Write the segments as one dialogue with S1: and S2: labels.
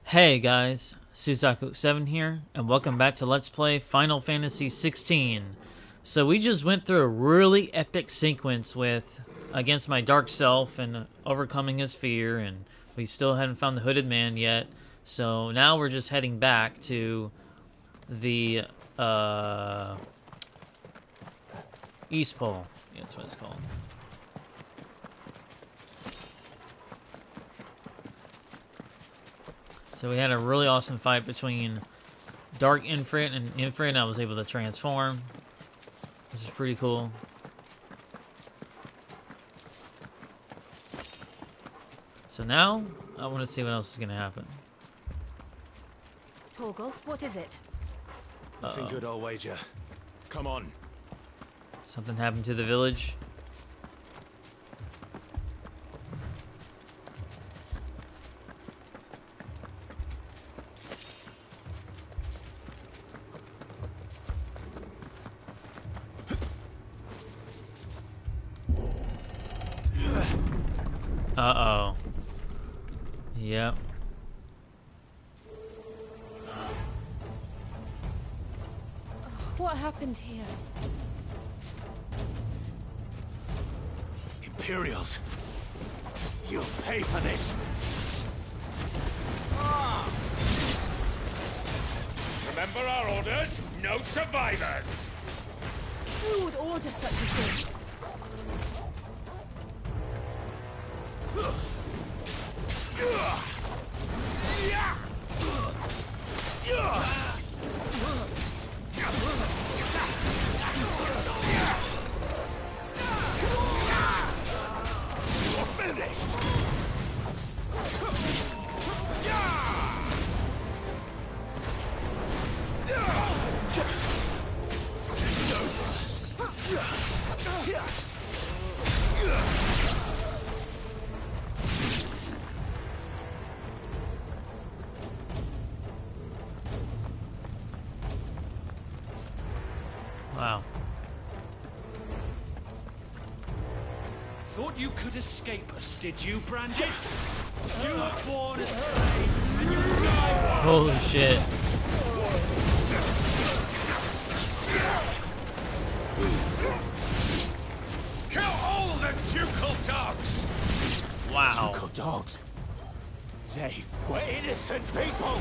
S1: Hey guys, Suzaku7 here, and welcome back to Let's Play Final Fantasy XVI. So we just went through a really epic sequence against my dark self and overcoming his fear, and we still haven't found the Hooded Man yet. So now we're just heading back to the East Pole. Yeah, that's what it's called. So we had a really awesome fight between Dark Infrit and Infrit, and I was able to transform, which is pretty cool. So now, I want to see what else is going to happen.
S2: Torgal, what is it?
S3: Nothing good, I'll wager. Come on.
S1: Something happened to the village. Uh-oh. Yep.
S2: What happened here?
S3: Imperials. You'll pay for this. Remember our orders? No survivors!
S2: Who would order such a thing?
S1: Wow.
S4: Thought you could escape us, did you, Brandon? You were born as prey, and you die one.
S1: Holy shit.
S4: Kill all the ducal dogs!
S1: Wow.
S3: Ducal dogs. They were innocent people.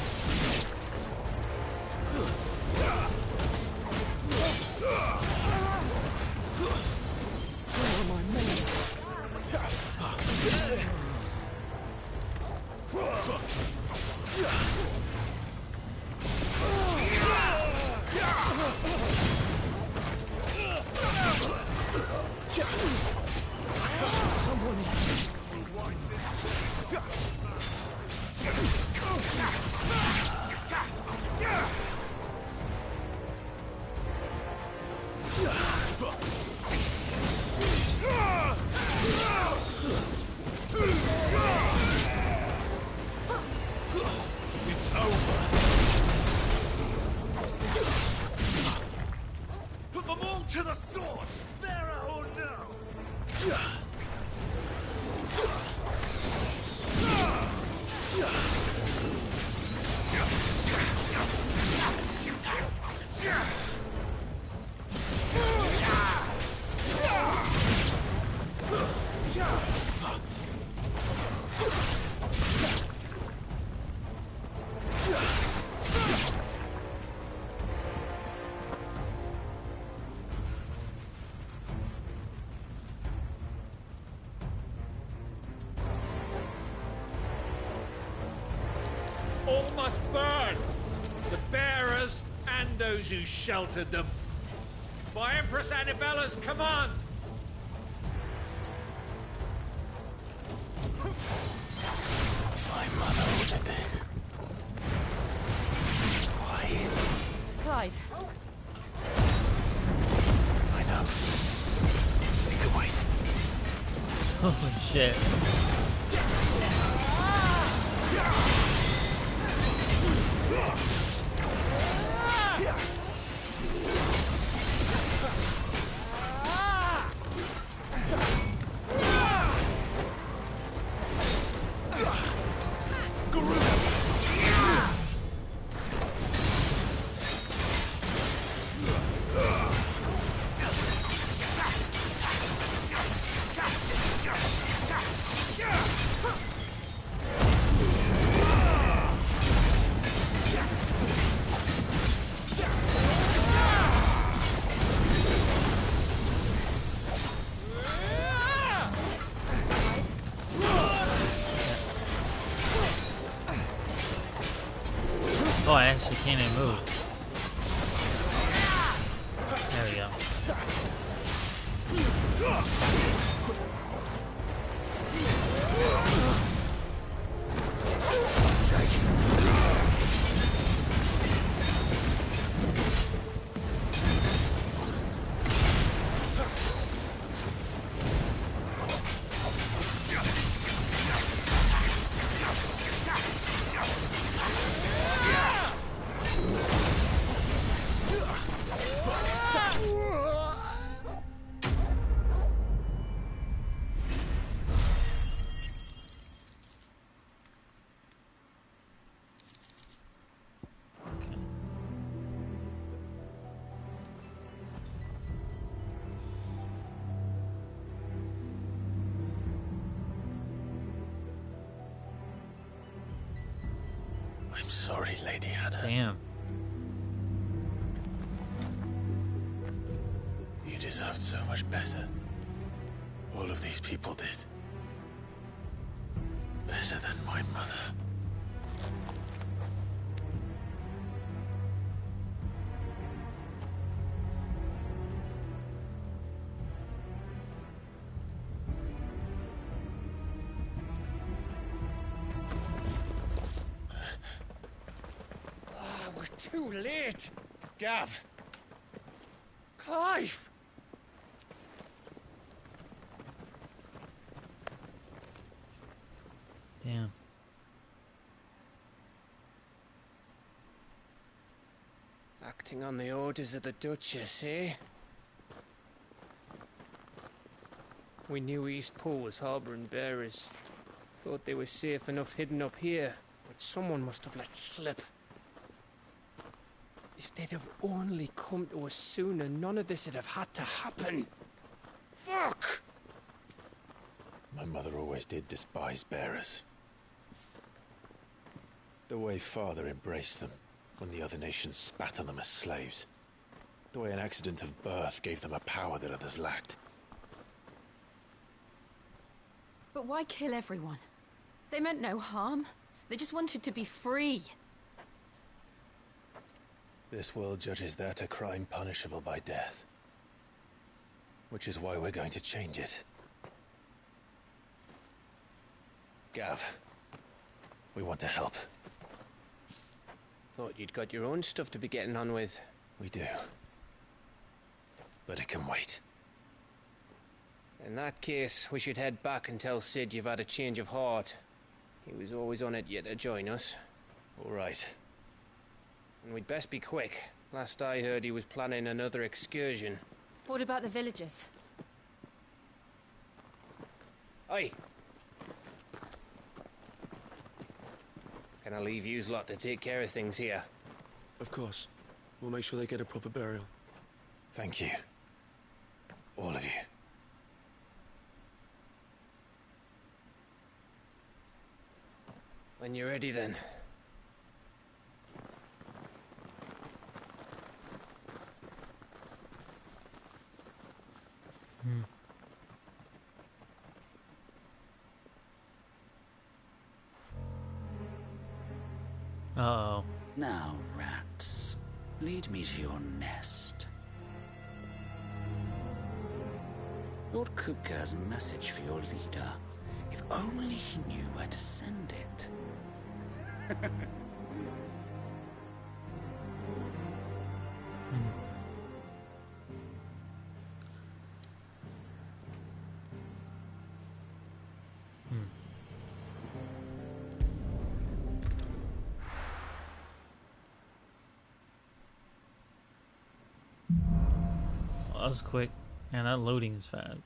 S3: It's over. Put them all to the sword, bearer or no. All must burn! The bearers and those who sheltered them. By Empress Annabella's command! My mother ordered this. Quiet.
S2: Clive,
S3: I know. We can wait.
S1: Holy shit.
S3: Garou!
S1: Oh, I actually can't even move. There we go.
S5: I'm sorry, Lady Hannah.
S1: Damn.
S5: You deserved so much better. All of these people did. Better than my mother.
S3: We're too late. Gav. Clive.
S1: Damn.
S6: Acting on the orders of the Duchess, eh? We knew Eastpool was harbouring bearers. Thought they were safe enough hidden up here, but someone must have let slip. If they'd have only come to us sooner, none of this would have had to happen. Fuck!
S5: My mother always did despise bearers. The way Father embraced them when the other nations spat on them as slaves. The way an accident of birth gave them a power that others lacked.
S2: But why kill everyone? They meant no harm. They just wanted to be free.
S5: This world judges that a crime punishable by death. Which is why we're going to change it. Gav, we want to help.
S6: Thought you'd got your own stuff to be getting on with.
S5: We do. But it can wait.
S6: In that case, we should head back and tell Sid you've had a change of heart. He was always on it yet to join us.
S5: All right.
S6: And we'd best be quick. Last I heard, he was planning another excursion.
S2: What about the villagers?
S6: Oi! Can I leave yous lot to take care of things here?
S7: Of course. We'll make sure they get a proper burial.
S5: Thank you. All of you.
S6: When you're ready, then.
S1: Uh-oh.
S8: Now, rats, lead me to your nest. Lord Kupka has a message for your leader. If only he knew where to send it.
S1: Well, that was quick. And that loading is fast.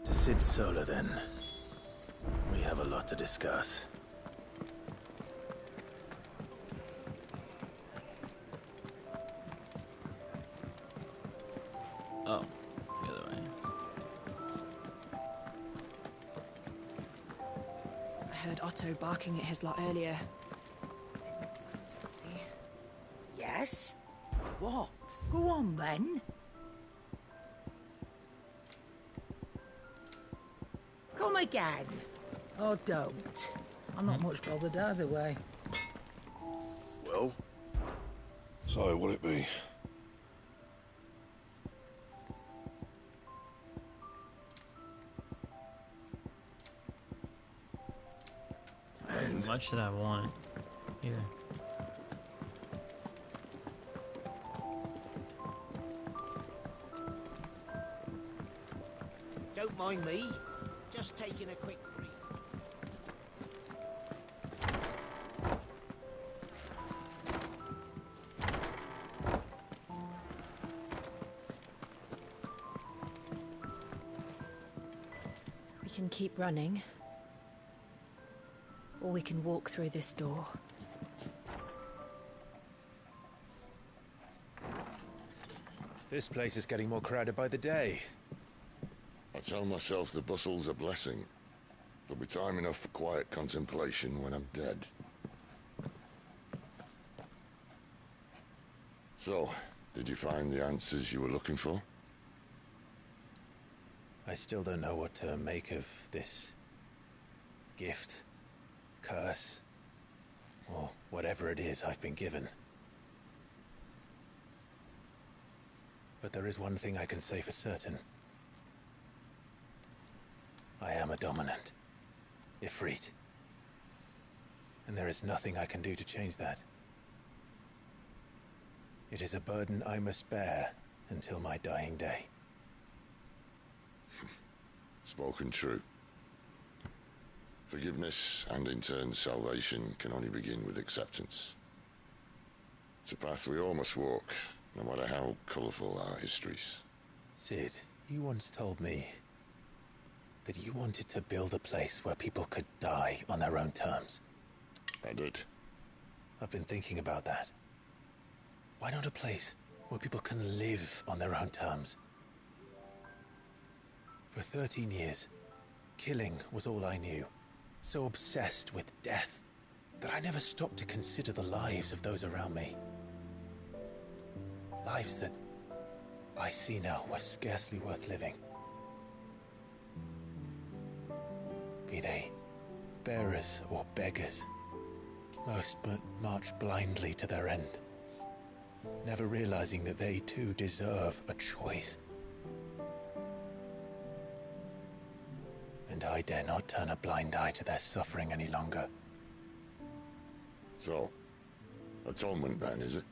S5: To Sid Solar, then. We have a lot to discuss.
S1: Oh, the other way.
S9: I heard Otto barking at his lot earlier. Didn't sound happy.
S10: Yes? What? Go on, then. Come again. Or don't. I'm not much bothered either way.
S11: Well, so will it be?
S1: How much did I want? Here.
S10: Don't mind me. Just taking a quick breathe.
S2: We can keep running. Or we can walk through this door.
S5: This place is getting more crowded by the day.
S11: I tell myself the bustle's a blessing. There'll be time enough for quiet contemplation when I'm dead. So, did you find the answers you were looking for?
S5: I still don't know what to make of this gift, curse, or whatever it is I've been given. But there is one thing I can say for certain. I am a dominant, Ifrit. And there is nothing I can do to change that. It is a burden I must bear until my dying day.
S11: Spoken true. Forgiveness, and in turn salvation, can only begin with acceptance. It's a path we all must walk, no matter how colourful our histories.
S5: Sid, you once told me that you wanted to build a place where people could die on their own terms.
S11: I did.
S5: I've been thinking about that. Why not a place where people can live on their own terms? For 13 years, killing was all I knew. So obsessed with death that I never stopped to consider the lives of those around me. Lives that I see now were scarcely worth living. Be they bearers or beggars, most march blindly to their end, never realizing that they too deserve a choice. And I dare not turn a blind eye to their suffering any longer.
S11: So, atonement then, is it?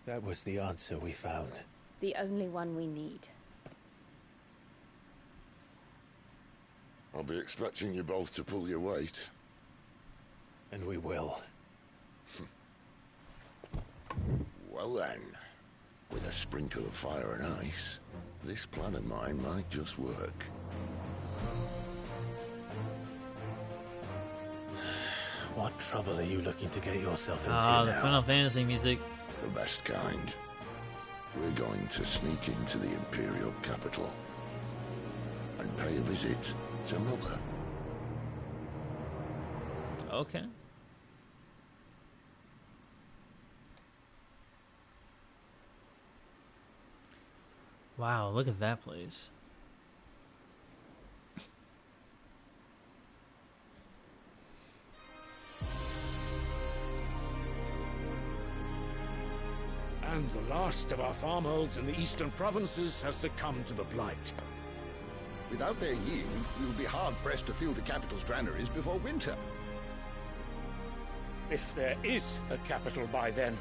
S5: That was the answer we found.
S2: The only one we need.
S11: I'll be expecting you both to pull your weight.
S5: And we will.
S11: Well then, with a sprinkle of fire and ice, this plan of mine might just work.
S5: What trouble are you looking to get yourself into
S1: Ah, the
S5: now?
S1: Final Fantasy music.
S11: The best kind. We're going to sneak into the Imperial capital and pay a visit to Mother.
S1: Okay. Wow, look at that place.
S4: And the last of our farmholds in the eastern provinces has succumbed to the blight.
S12: Without their yield, we will be hard-pressed to fill the capital's granaries before winter.
S4: If there is a capital by then,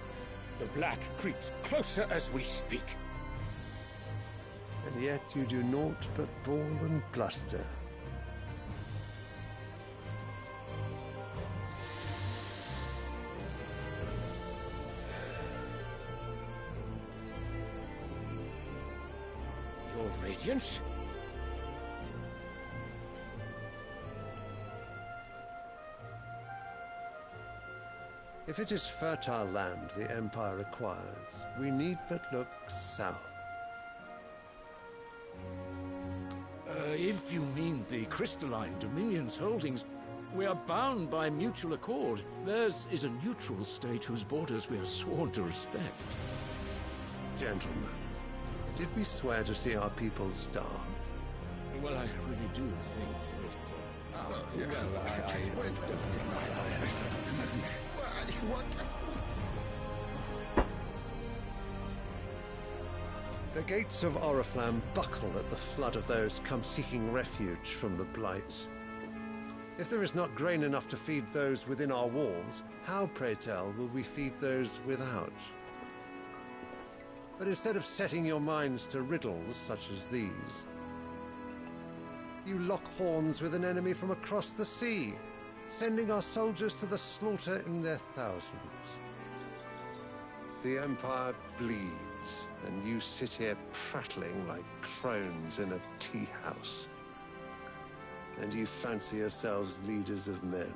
S4: the black creeps closer as we speak.
S13: And yet you do naught but bawl and bluster.
S4: Your Radiance?
S13: If it is fertile land the Empire acquires, we need but look south.
S4: If you mean the crystalline Dominion's holdings, we are bound by mutual accord. Theirs is a neutral state whose borders we are sworn to respect.
S13: Gentlemen, did we swear to see our people starve?
S4: Well, I really do think that
S13: The gates of Oriflamme buckle at the flood of those come seeking refuge from the Blight. If there is not grain enough to feed those within our walls, how, pray tell, will we feed those without? But instead of setting your minds to riddles such as these, you lock horns with an enemy from across the sea, sending our soldiers to the slaughter in their thousands. The Empire bleeds, and you sit here prattling like crones in a tea house. And you fancy yourselves leaders of men.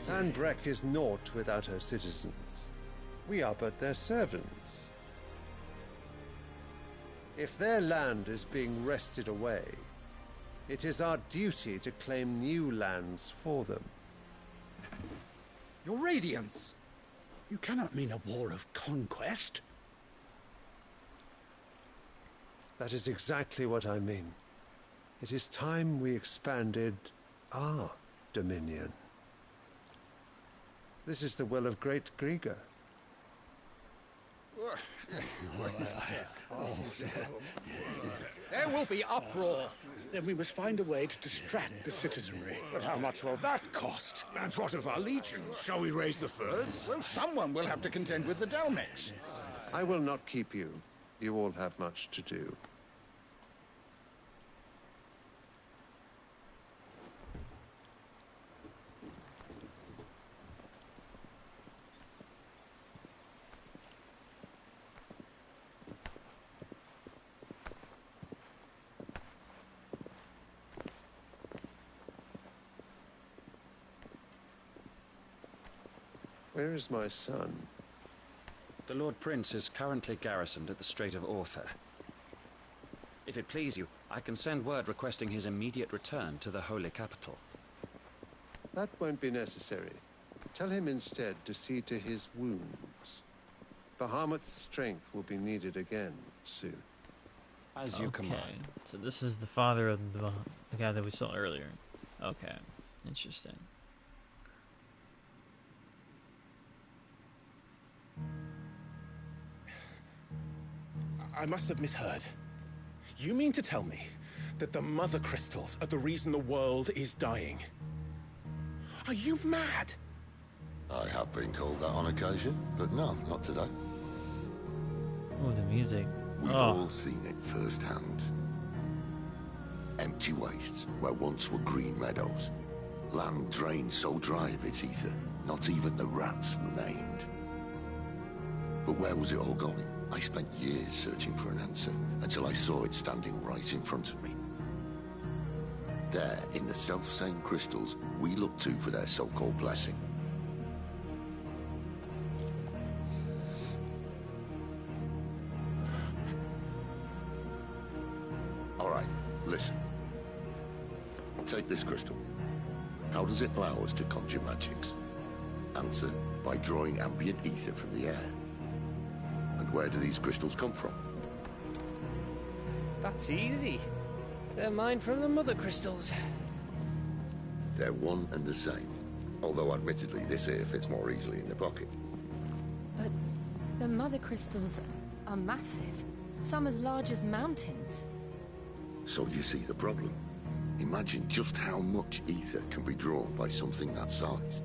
S13: Sandbreck is naught without her citizens. We are but their servants. If their land is being wrested away, it is our duty to claim new lands for them.
S4: Your Radiance! You cannot mean a war of conquest.
S13: That is exactly what I mean. It is time we expanded our dominion. This is the will of great Grieger.
S4: There will be uproar. Then we must find a way to distract the citizenry. But how much will that cost? And what of our legions? Shall we raise the furs?
S12: Well, someone will have to contend with the Dalmex.
S13: I will not keep you. You all have much to do. Where is my son?
S14: The Lord Prince is currently garrisoned at the Strait of Arthur. If it please you, I can send word requesting his immediate return to the Holy Capital.
S13: That won't be necessary. Tell him instead to see to his wounds. Bahamut's strength will be needed again soon.
S14: As you command.
S1: So this is the father of the guy that we saw earlier. Okay, interesting.
S15: I must have misheard. You mean to tell me that the Mother Crystals are the reason the world is dying? Are you mad?
S11: I have been called that on occasion, but no, not today.
S1: Oh, the music.
S11: We've all seen it firsthand. Empty wastes where once were green meadows. Land drained so dry of its ether, not even the rats remained. But where was it all going? I spent years searching for an answer, until I saw it standing right in front of me. There, in the self-same crystals we look to for their so-called blessing. All right, listen. Take this crystal. How does it allow us to conjure magics? Answer, by drawing ambient ether from the air. And where do these crystals come from?
S6: That's easy. They're mined from the Mother Crystals.
S11: They're one and the same. Although admittedly this here fits more easily in the pocket.
S2: But the Mother Crystals are massive. Some as large as mountains.
S11: So you see the problem. Imagine just how much ether can be drawn by something that size.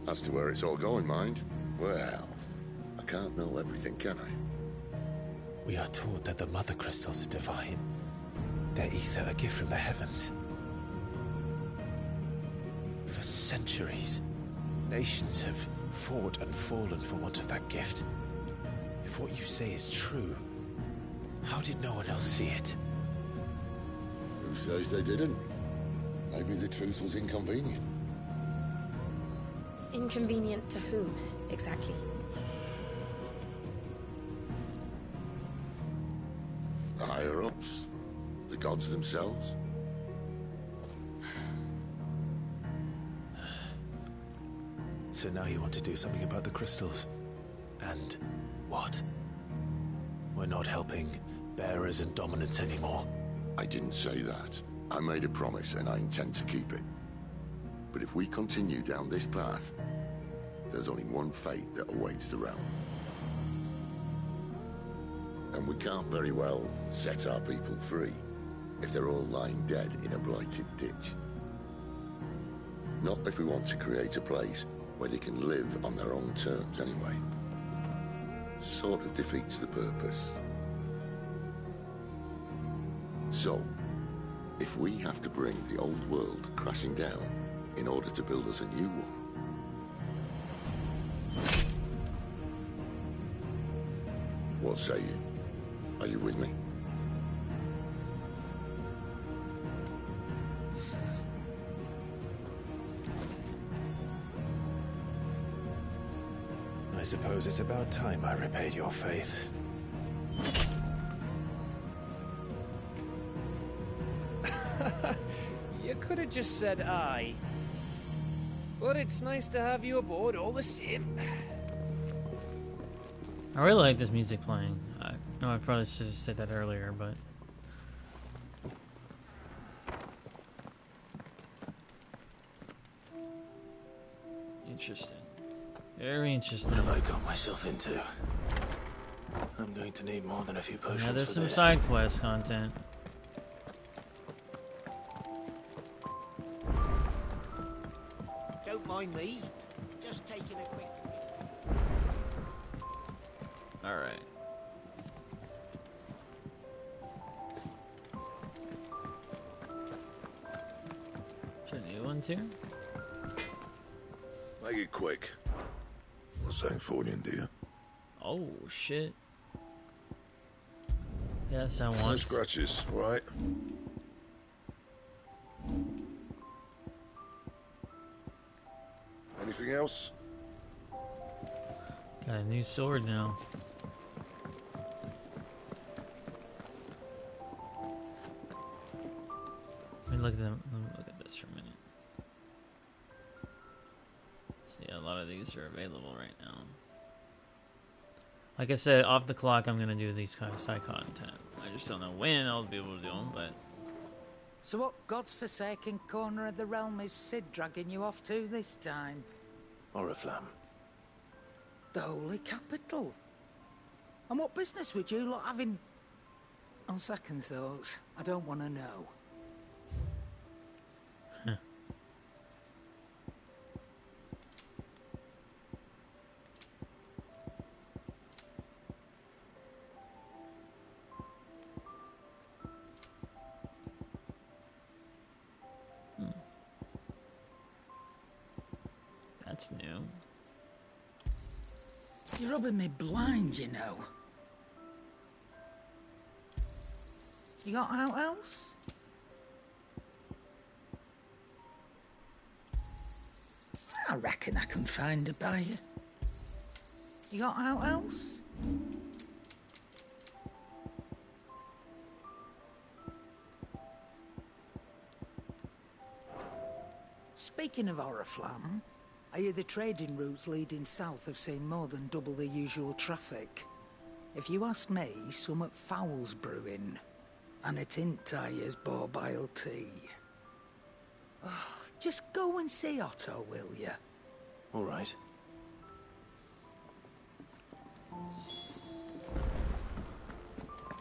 S11: As to where it's all going, mind, well, I can't know everything, can I?
S5: We are taught that the Mother Crystals are divine. Their ether a gift from the heavens. For centuries, nations have fought and fallen for want of that gift. If what you say is true, how did no one else see it?
S11: Who says they didn't? Maybe the truth was inconvenient.
S2: Inconvenient to whom, exactly?
S11: The higher-ups? The gods themselves?
S5: So now you want to do something about the crystals. And what? We're not helping bearers and dominance anymore.
S11: I didn't say that. I made a promise and I intend to keep it. But if we continue down this path, there's only one fate that awaits the realm. And we can't very well set our people free if they're all lying dead in a blighted ditch. Not if we want to create a place where they can live on their own terms anyway. Sort of defeats the purpose. So, if we have to bring the old world crashing down in order to build us a new one, what say you? Are you with me?
S5: I suppose it's about time I repaid your faith.
S6: You could have just said aye. But it's nice to have you aboard all the same.
S1: I really like this music playing. I know I probably should have said that earlier, but... Interesting. Very interesting.
S5: What have I got myself into? I'm going to need more than a few potions
S1: yeah, there's
S5: for
S1: some
S5: this.
S1: side quest content.
S10: Don't mind me. Just taking a quick break.
S1: Alright. Is there new ones here?
S12: Make it quick. What's that for you, dear?
S1: Oh, shit. Yes, I
S12: No
S1: want.
S12: scratches, right? Anything else?
S1: Got a new sword now. Let me look at this for a minute. So yeah, a lot of these are available right now. Like I said, off the clock, I'm gonna do these kind of side content. I just don't know when I'll be able to do them, but
S16: So what God's forsaken corner of the realm is Sid dragging you off to this time?
S5: Oriflamme.
S16: The Holy Capital. And what business would you lot having... On second thoughts, I don't want to know.
S1: That's new.
S16: You're rubbing me blind, you know. You got out else? I reckon I can find a buyer. You got out else? Speaking of Oriflamme, I hear the trading routes leading south have seen more than double the usual traffic. If you ask me, summat foul's brewing. And it ain't Tyre's borbile tea. Oh, just go and see Otto, will you?
S5: All right.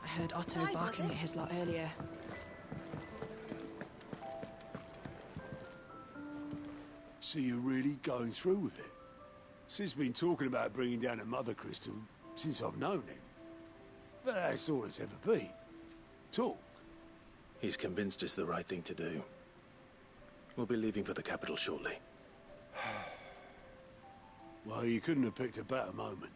S9: I heard Otto barking at his lot earlier.
S17: So you're really going through with it? Sid's been talking about bringing down a mother crystal since I've known him. But that's all it's ever been. Talk.
S5: He's convinced it's the right thing to do. We'll be leaving for the capital shortly.
S17: Well, you couldn't have picked a better moment.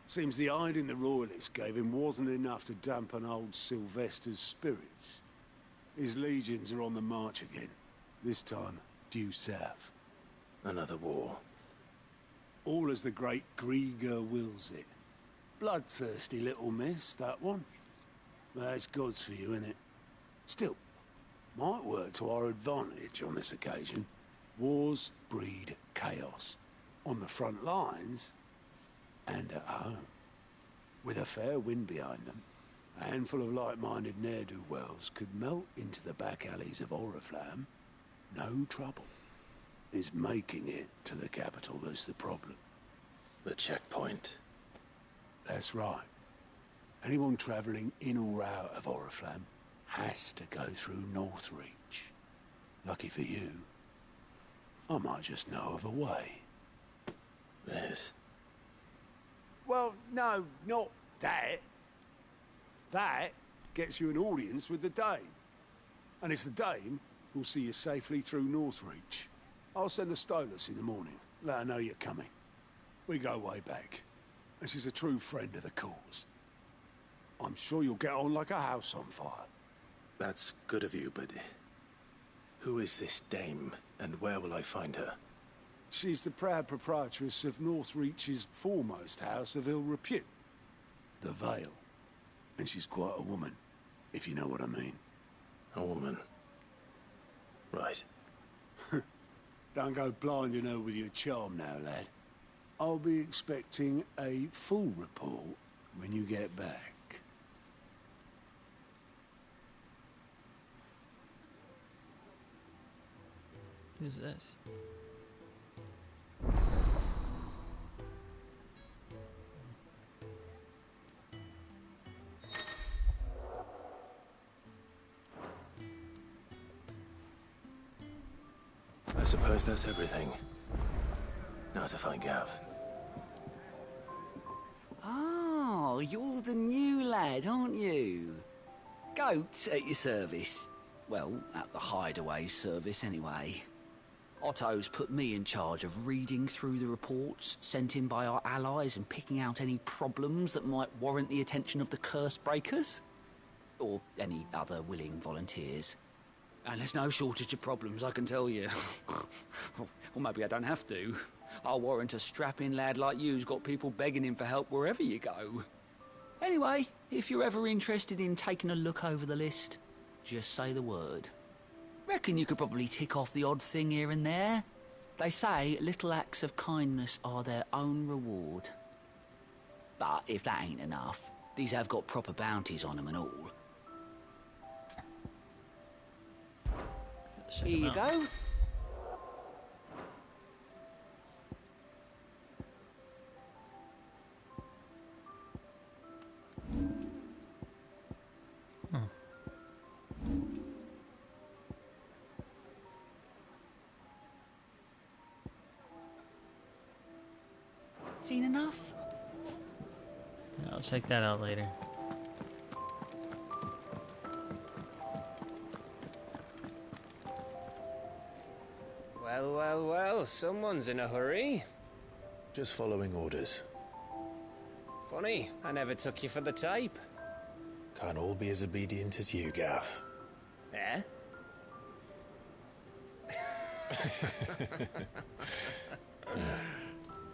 S17: Seems the hiding the royalists gave him wasn't enough to dampen old Sylvester's spirits. His legions are on the march again. This time, due south.
S5: Another war.
S17: All as the great Grieger wills it. Bloodthirsty little miss, that one. That's God's for you, innit? Still, might work to our advantage on this occasion. Wars breed chaos. On the front lines, and at home. With a fair wind behind them, A handful of like-minded ne'er-do-wells could melt into the back alleys of Oriflamme. No trouble. It's making it to the capital that's the problem.
S5: The checkpoint.
S17: That's right. Anyone travelling in or out of Oriflamme has to go through Northreach. Lucky for you, I might just know of a way.
S5: This?
S17: Well, no, not that. That gets you an audience with the Dame. And it's the Dame who'll see you safely through Northreach. I'll send the Stolas in the morning. Let her know you're coming. We go way back. And she's a true friend of the cause. I'm sure you'll get on like a house on fire.
S5: That's good of you, but who is this dame, and where will I find her?
S17: She's the proud proprietress of Northreach's foremost house of ill repute, the Vale. And she's quite a woman, if you know what I mean.
S5: A woman? Right.
S17: Don't go blinding her with your charm now, lad. I'll be expecting a full report when you get back.
S1: Who's this?
S5: I suppose that's everything. Now to find Gav.
S8: Oh, you're the new lad, aren't you? Goat at your service. Well, at the hideaway service anyway. Otto's put me in charge of reading through the reports sent in by our allies and picking out any problems that might warrant the attention of the curse breakers. Or any other willing volunteers. And there's no shortage of problems, I can tell you. Or maybe I don't have to. I'll warrant a strapping lad like you's got people begging him for help wherever you go. Anyway, if you're ever interested in taking a look over the list, just say the word. Reckon you could probably tick off the odd thing here and there. They say little acts of kindness are their own reward. But if that ain't enough, these have got proper bounties on them and all. Here you go. Seen enough?
S1: I'll check that out later.
S6: Well, well, well, someone's in a hurry.
S5: Just following orders.
S6: Funny, I never took you for the type.
S5: Can't all be as obedient as you, Gav.
S6: Eh?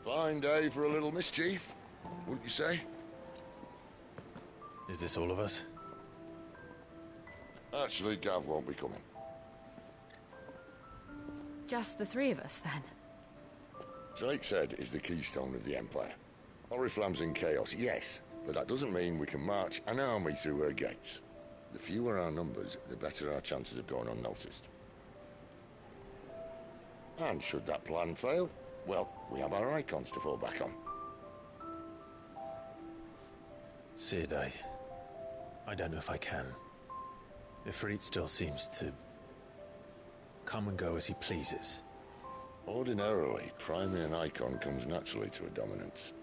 S11: Fine day for a little mischief, wouldn't you say?
S5: Is this all of us?
S11: Actually, Gav won't be coming.
S2: Just the three of us, then?
S11: Drake's Head is the keystone of the Empire. Oriflamme's in chaos, yes, but that doesn't mean we can march an army through her gates. The fewer our numbers, the better our chances of going unnoticed. And should that plan fail, well, we have our icons to fall back on.
S5: Sid, I don't know if I can. Ifrit still seems to come and go as he pleases.
S11: Ordinarily, priming an icon comes naturally to a dominance.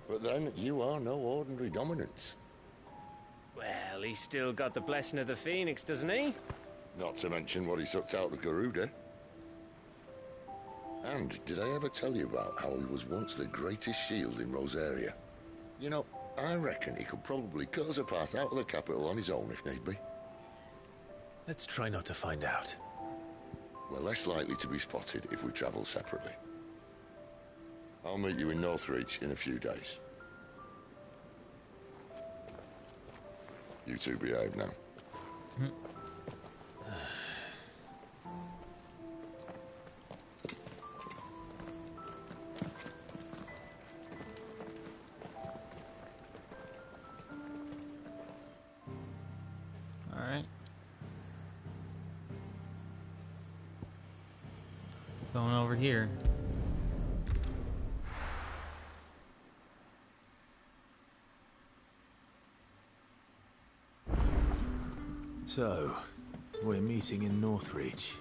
S11: But then, you are no ordinary dominance.
S6: Well, he's still got the blessing of the Phoenix, doesn't he?
S11: Not to mention what he sucked out of Garuda. And did I ever tell you about how he was once the greatest shield in Rosaria? You know, I reckon he could probably cut us a path out of the capital on his own if need be.
S5: Let's try not to find out.
S11: We're less likely to be spotted if we travel separately. I'll meet you in Northreach in a few days. You two behave now.
S1: here.
S5: So, we're meeting in Northreach.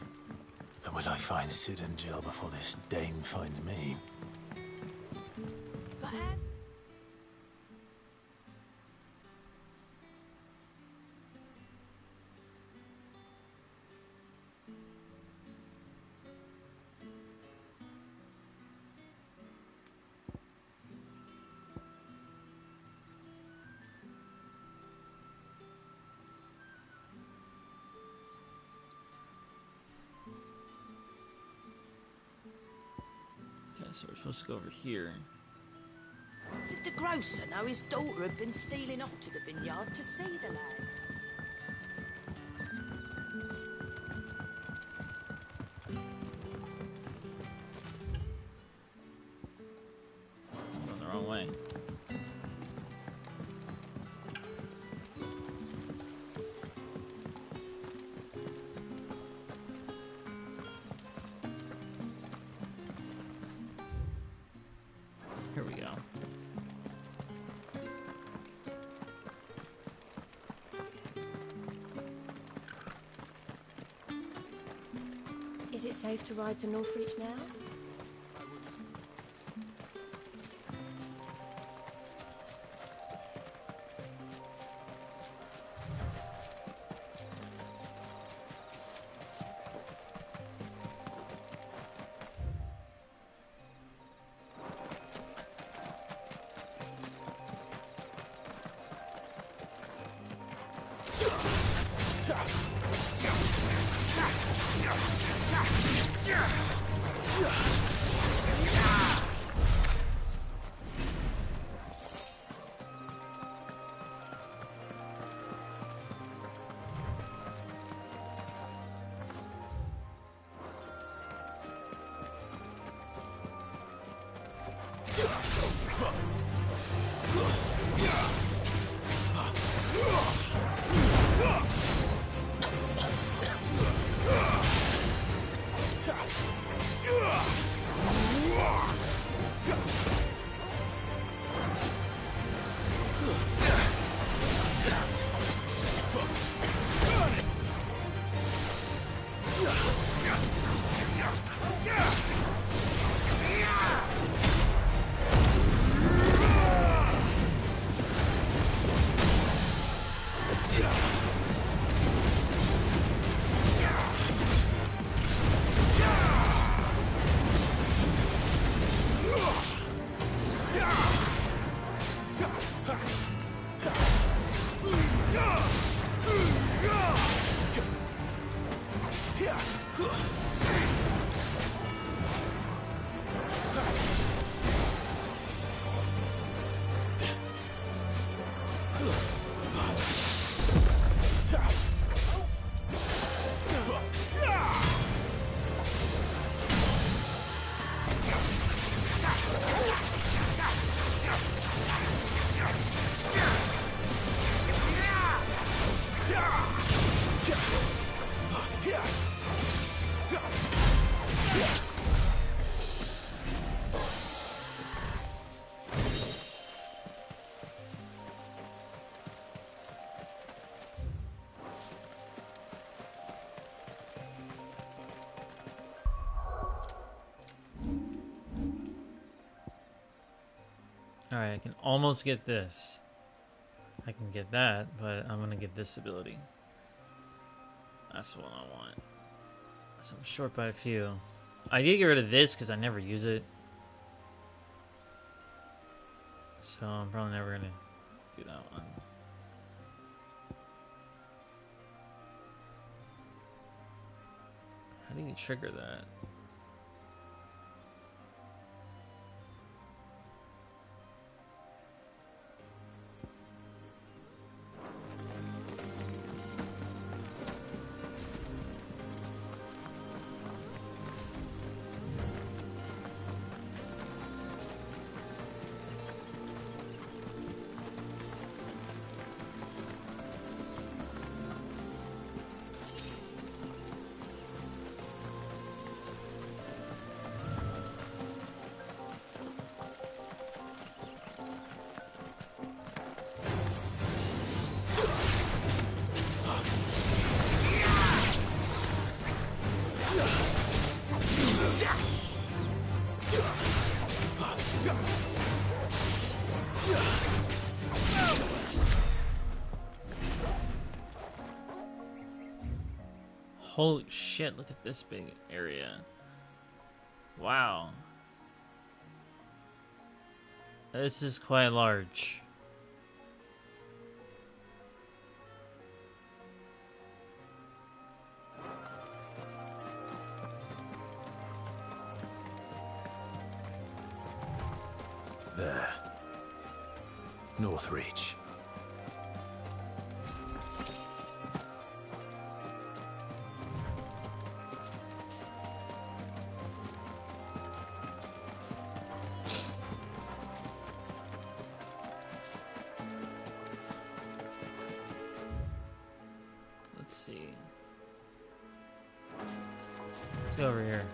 S5: But will I find Sid and Jill before this dame finds me?
S1: So we're supposed to go over here.
S18: Did the grocer know his daughter had been stealing off to the vineyard to see the lad?
S1: I'm going the wrong way. Here we go.
S2: Is it safe to ride to Northreach now?
S1: Alright, I can almost get this. I can get that, but I'm gonna get this ability. That's what I want. So I'm short by a few. I did get rid of this because I never use it. So I'm probably never gonna do that one. How do you trigger that? Holy shit, look at this big area. Wow. This is quite large.
S4: There. Northreach.
S1: Let's see. Let's go over here.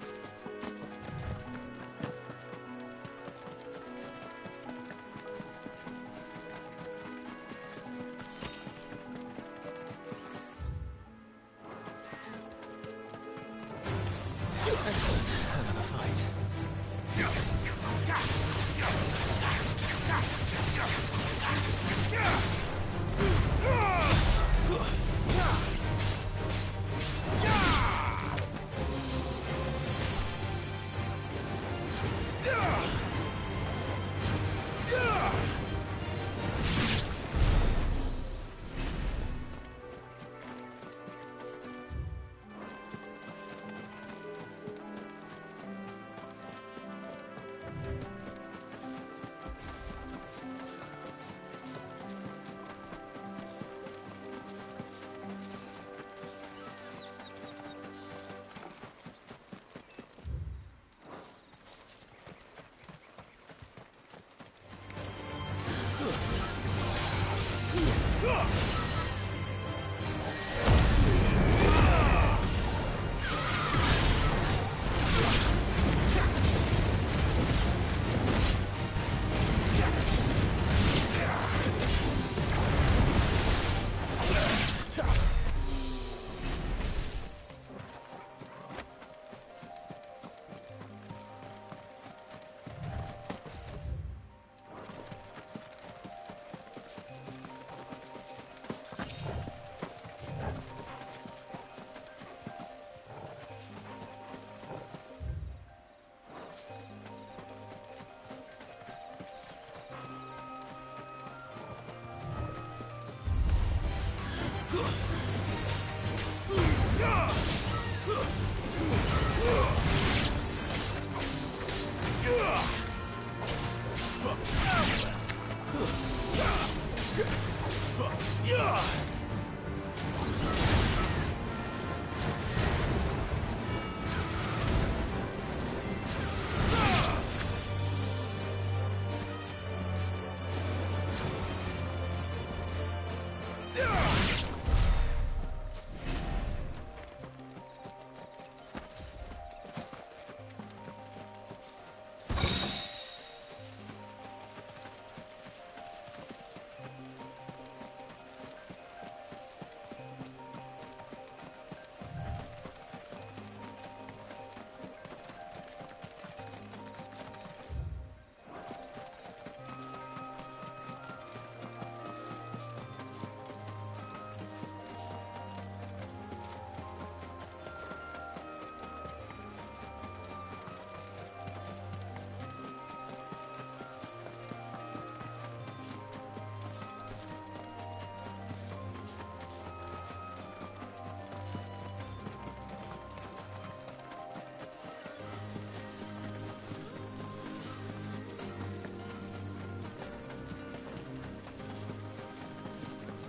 S4: Another fight.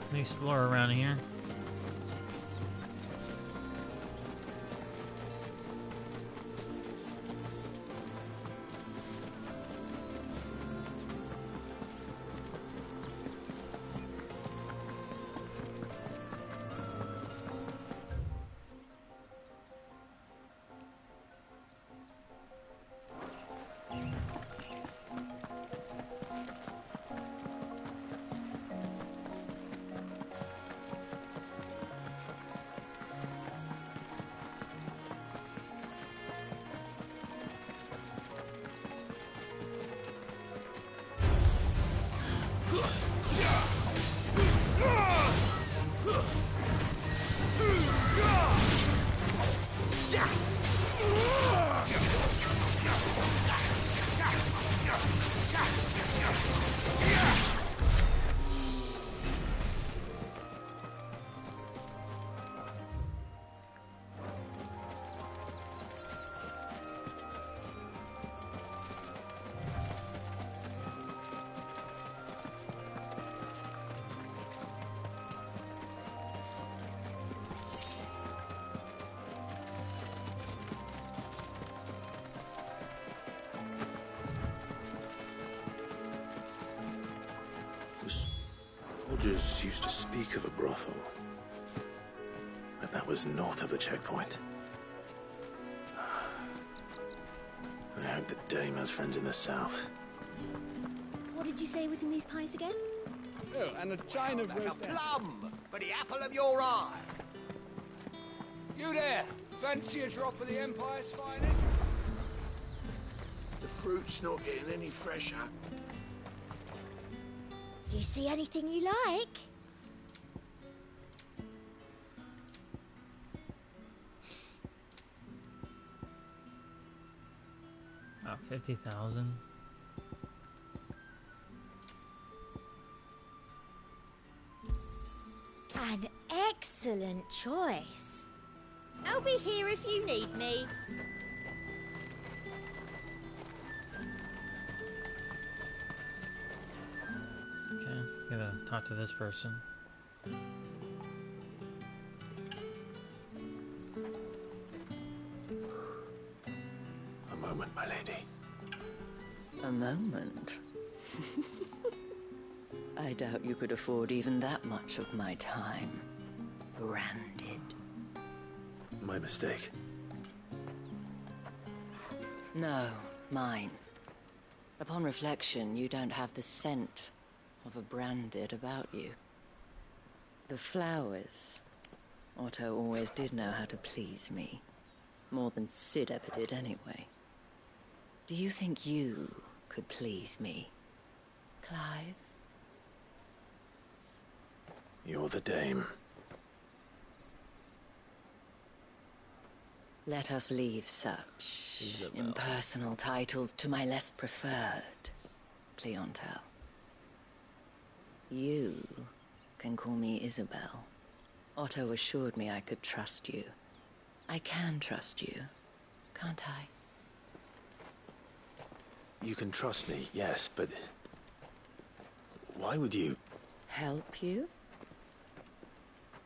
S1: Let me explore around here.
S4: Soldiers used to speak of a brothel, but that was north of the checkpoint. I hope the dame has friends in the south.
S19: What did you say was in these pies again?
S20: Oh, and a chine of roast
S10: a plum for the apple of your eye.
S6: You there! Fancy a drop of the Empire's finest?
S4: The fruit's not getting any fresher.
S19: Do you see anything you like?
S1: Oh, 50,000.
S19: An excellent choice. I'll be here if you need me.
S1: Okay, gotta talk to this person.
S4: A moment, my lady.
S21: A moment? I doubt you could afford even that much of my time. Branded.
S4: My mistake.
S21: No, mine. Upon reflection, you don't have the scent of a branded about you. The flowers. Otto always did know how to please me. More than Sid ever did anyway. Do you think you could please me, Clive?
S4: You're the dame.
S21: Let us leave such impersonal titles to my less preferred clientele. You can call me Isabel. Otto assured me I could trust you. I can trust you, can't I?
S4: You can trust me, yes, but why would you?
S21: Help you?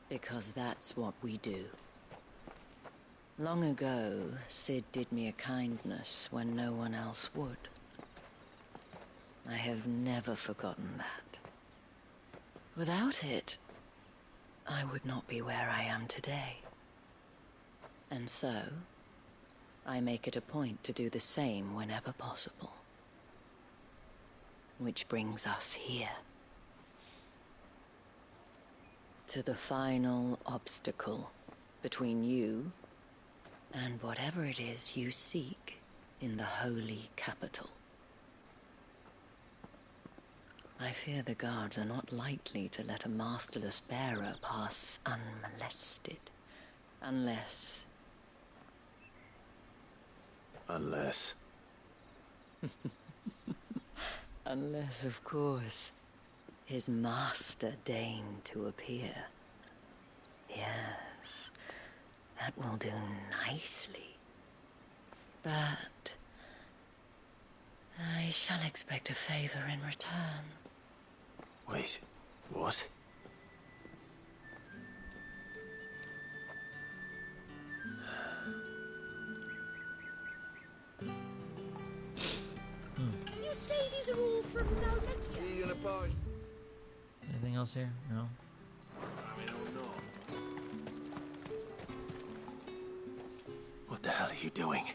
S21: Because that's what we do. Long ago, Sid did me a kindness when no one else would. I have never forgotten that. Without it, I would not be where I am today. And so, I make it a point to do the same whenever possible. Which brings us here. To the final obstacle between you and whatever it is you seek in the holy capital. I fear the guards are not likely to let a masterless bearer pass unmolested. Unless... Unless, of course, his master deigned to appear. Yes, that will do nicely. But I shall expect a favor in return.
S4: Wait, what?
S19: You say these are all from Dalmatia?
S1: Anything else here? No.
S4: What the hell are you doing?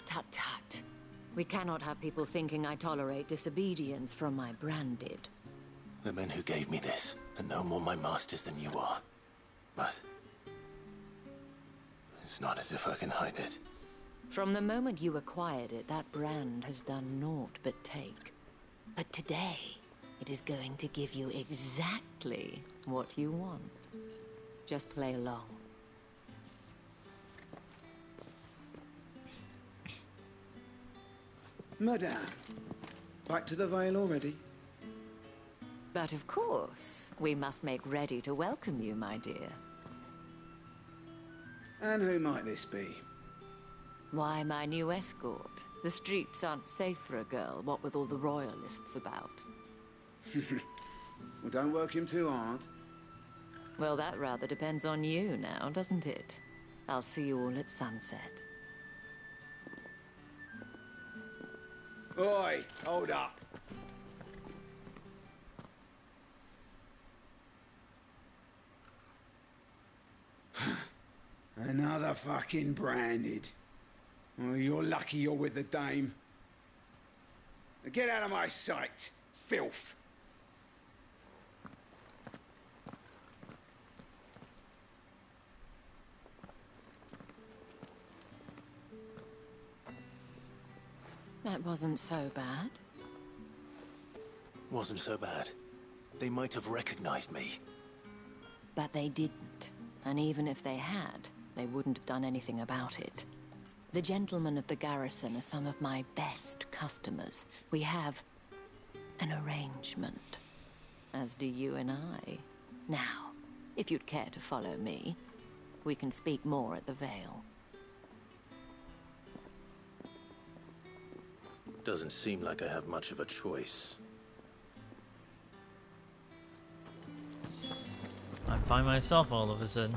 S21: Tut tut. We cannot have people thinking I tolerate disobedience from my branded.
S4: The men who gave me this are no more my masters than you are. But it's not as if I can hide it.
S21: From the moment you acquired it, that brand has done naught but take. But today, it is going to give you exactly what you want. Just play along.
S17: Madame,
S3: Back to the Vale already?
S21: But of course, we must make ready to welcome you, my dear.
S3: And who might this be?
S21: Why, my new escort. The streets aren't safe for a girl, what with all the royalists about.
S3: Well, don't work him too hard.
S21: Well, that rather depends on you now, doesn't it? I'll see you all at sunset.
S3: Oi, hold up. Another fucking branded. Oh, you're lucky you're with the dame. Now get out of my sight, filth.
S21: That wasn't so bad.
S5: Wasn't so bad. They might have recognized me.
S21: But they didn't. And even if they had, they wouldn't have done anything about it. The gentlemen of the garrison are some of my best customers. We have an arrangement, as do you and I. Now, if you'd care to follow me, we can speak more at the Vale.
S5: Doesn't seem like I have much of a choice.
S1: I find myself all of a sudden.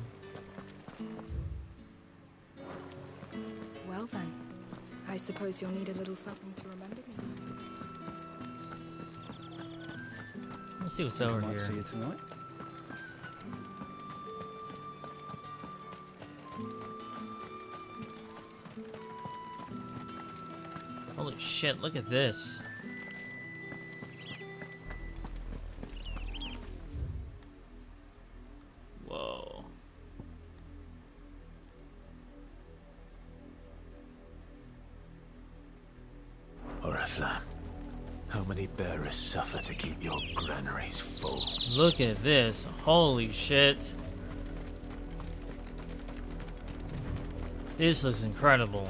S9: Well then, I suppose you'll need a little something to remember me by.
S1: Let's see what's over
S3: Might
S1: here.
S3: see you tonight.
S1: Holy shit, look at this. Whoa.
S5: Oriflamme, how many bearers suffer to keep your granaries full?
S1: Look at this. Holy shit. This looks incredible.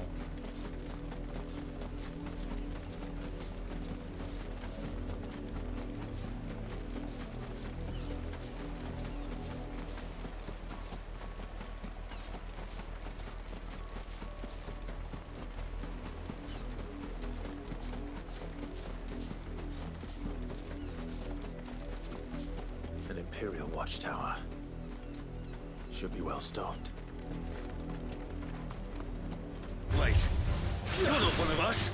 S5: An Imperial watchtower. Should be well stocked.
S10: Wait, you're not one of us.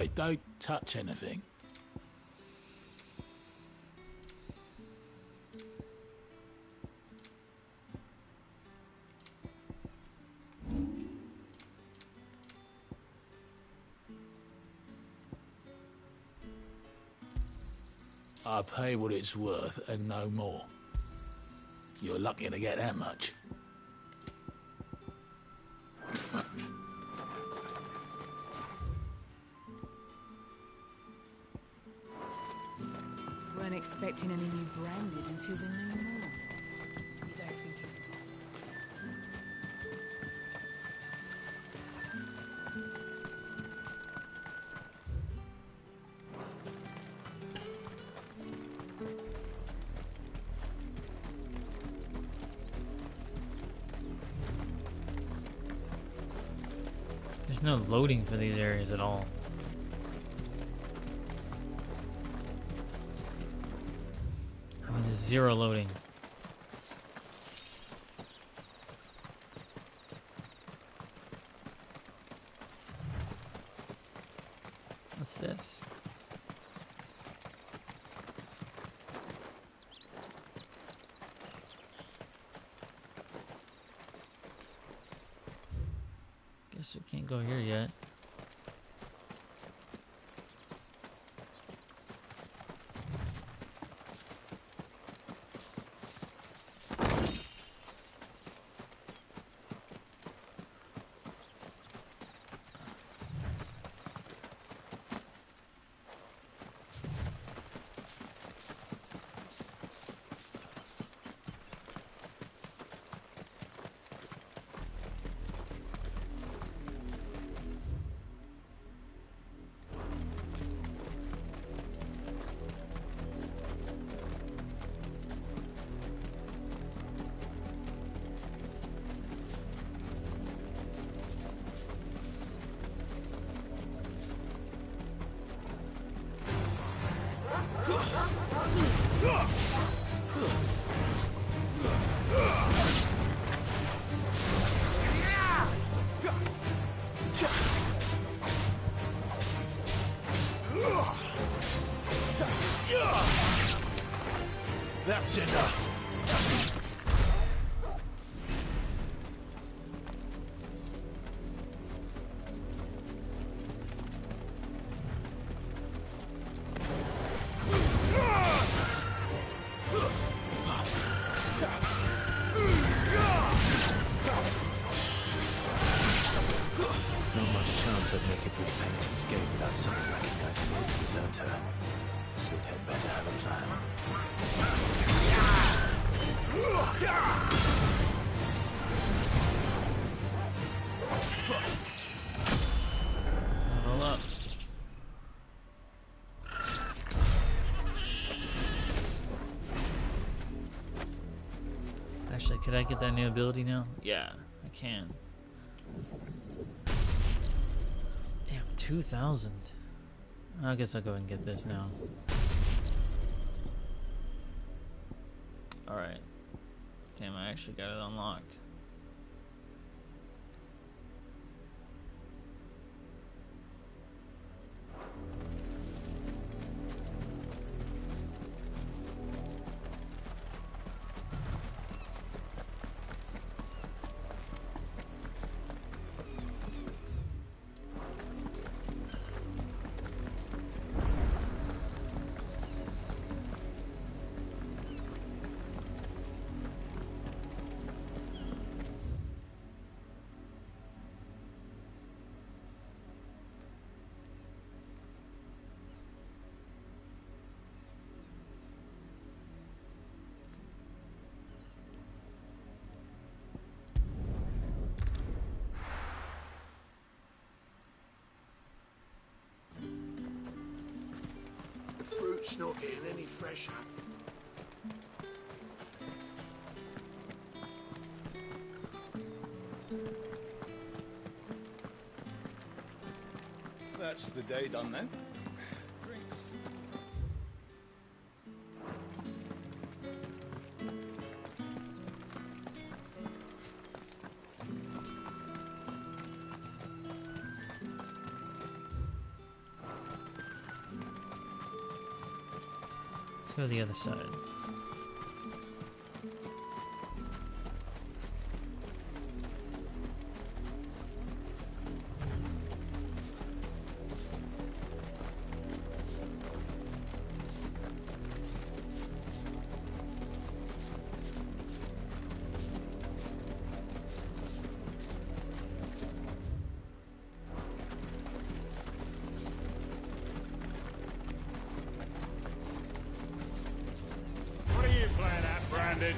S7: boy, don't touch anything. I pay what it's worth and no more. You're lucky to get that much.
S9: Weren't expecting any new branded until the new moon. You don't think it's...
S1: There's no loading for these areas at all. I mean, there's zero loading. What's this? Guess we can't go here yet.
S7: That's enough.
S5: Not much chance I'd make it through the Penitent Gate without someone recognizing me as a deserter. So we'd had better have a plan.
S1: Roll up. Actually, could I get that new ability now? Yeah, I can. Damn, 2,000. I guess I'll go ahead and get this now. Alright. Damn, I actually got it unlocked.
S7: The fruit's not getting any fresher.
S10: That's the day done then. Drinks.
S1: Let's go to the other side.
S10: What are you playing at, Branded?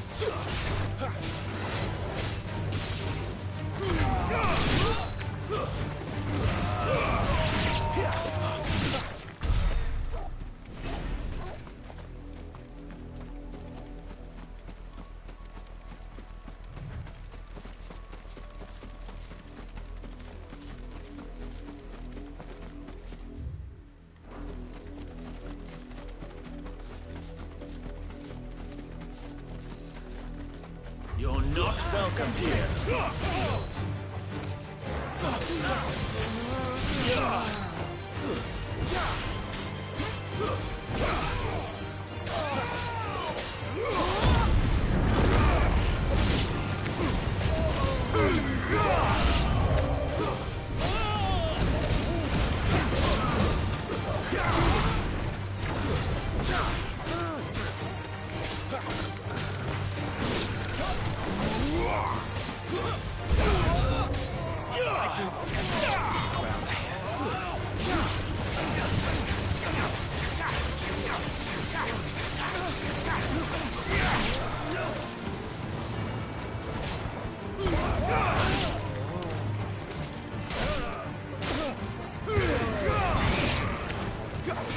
S7: You're not welcome here.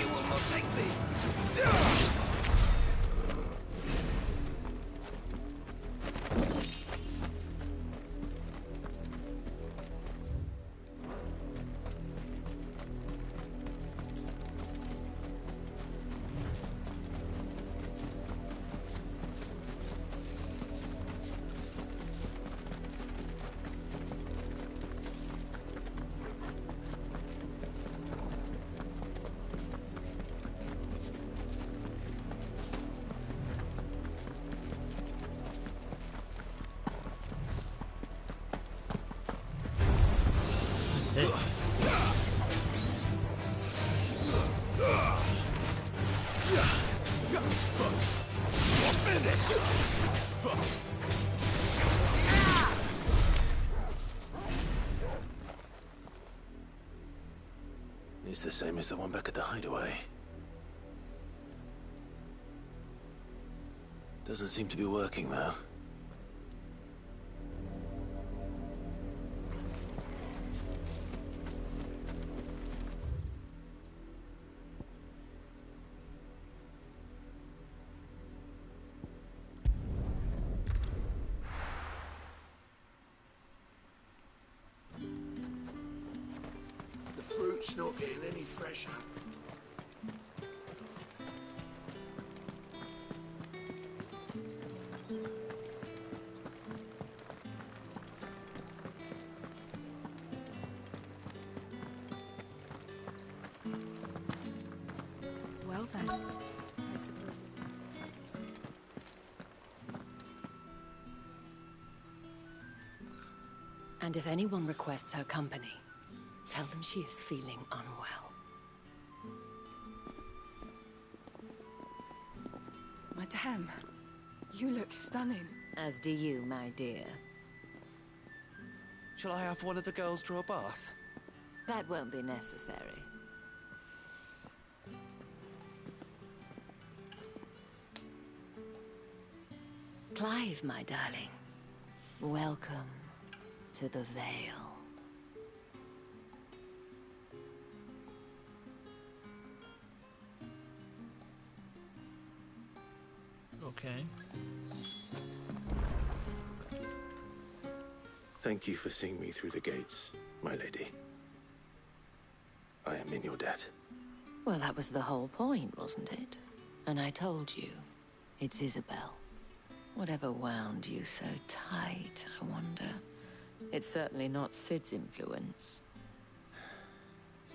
S10: You will not take me.
S5: It's the same as the one back at the hideaway. Doesn't seem to be working, though.
S7: The fruit's not getting any fresher.
S9: Well then, I suppose we...
S21: And if anyone requests her company, tell them she is feeling unwell.
S9: Madame, you look stunning.
S21: As do you, my dear.
S13: Shall I have one of the girls draw a bath?
S21: That won't be necessary. Clive, my darling. Welcome to the Vale.
S1: Okay.
S5: Thank you for seeing me through the gates, my lady. I am in your debt.
S21: Well, that was the whole point, wasn't it? And I told you, it's Isabel. Whatever wound you so tight, I wonder. It's certainly not Sid's influence.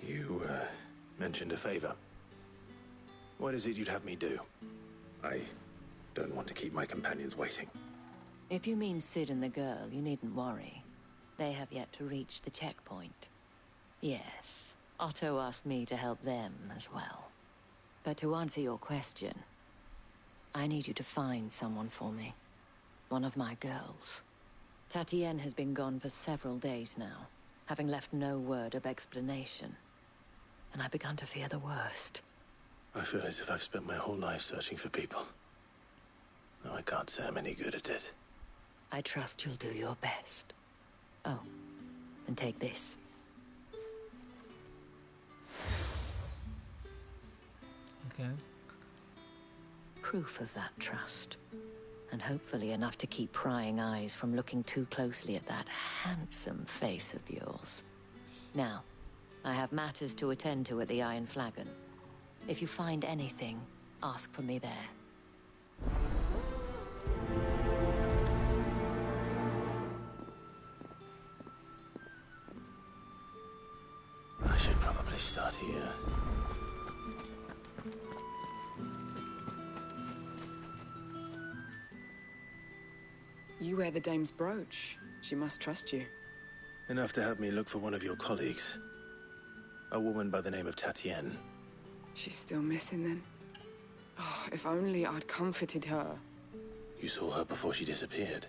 S5: You, mentioned a favor. What is it you'd have me do? I don't want to keep my companions waiting.
S21: If you mean Sid and the girl, you needn't worry. They have yet to reach the checkpoint. Yes, Otto asked me to help them as well. But to answer your question, I need you to find someone for me. One of my girls. Tatienne has been gone for several days now, having left no word of explanation. And I've begun to fear the worst.
S5: I feel as if I've spent my whole life searching for people. No, I can't say I'm any good at it.
S21: I trust you'll do your best. Oh, and take this.
S1: Okay.
S21: Proof of that trust. And hopefully enough to keep prying eyes from looking too closely at that handsome face of yours. Now, I have matters to attend to at the Iron Flagon. If you find anything, ask for me there.
S5: I should probably start here.
S14: You wear the dame's brooch. She must trust you.
S5: Enough to have me look for one of your colleagues. A woman by the name of Tatienne.
S14: She's still missing then. Oh, if only I'd comforted her.
S5: You saw her before she disappeared?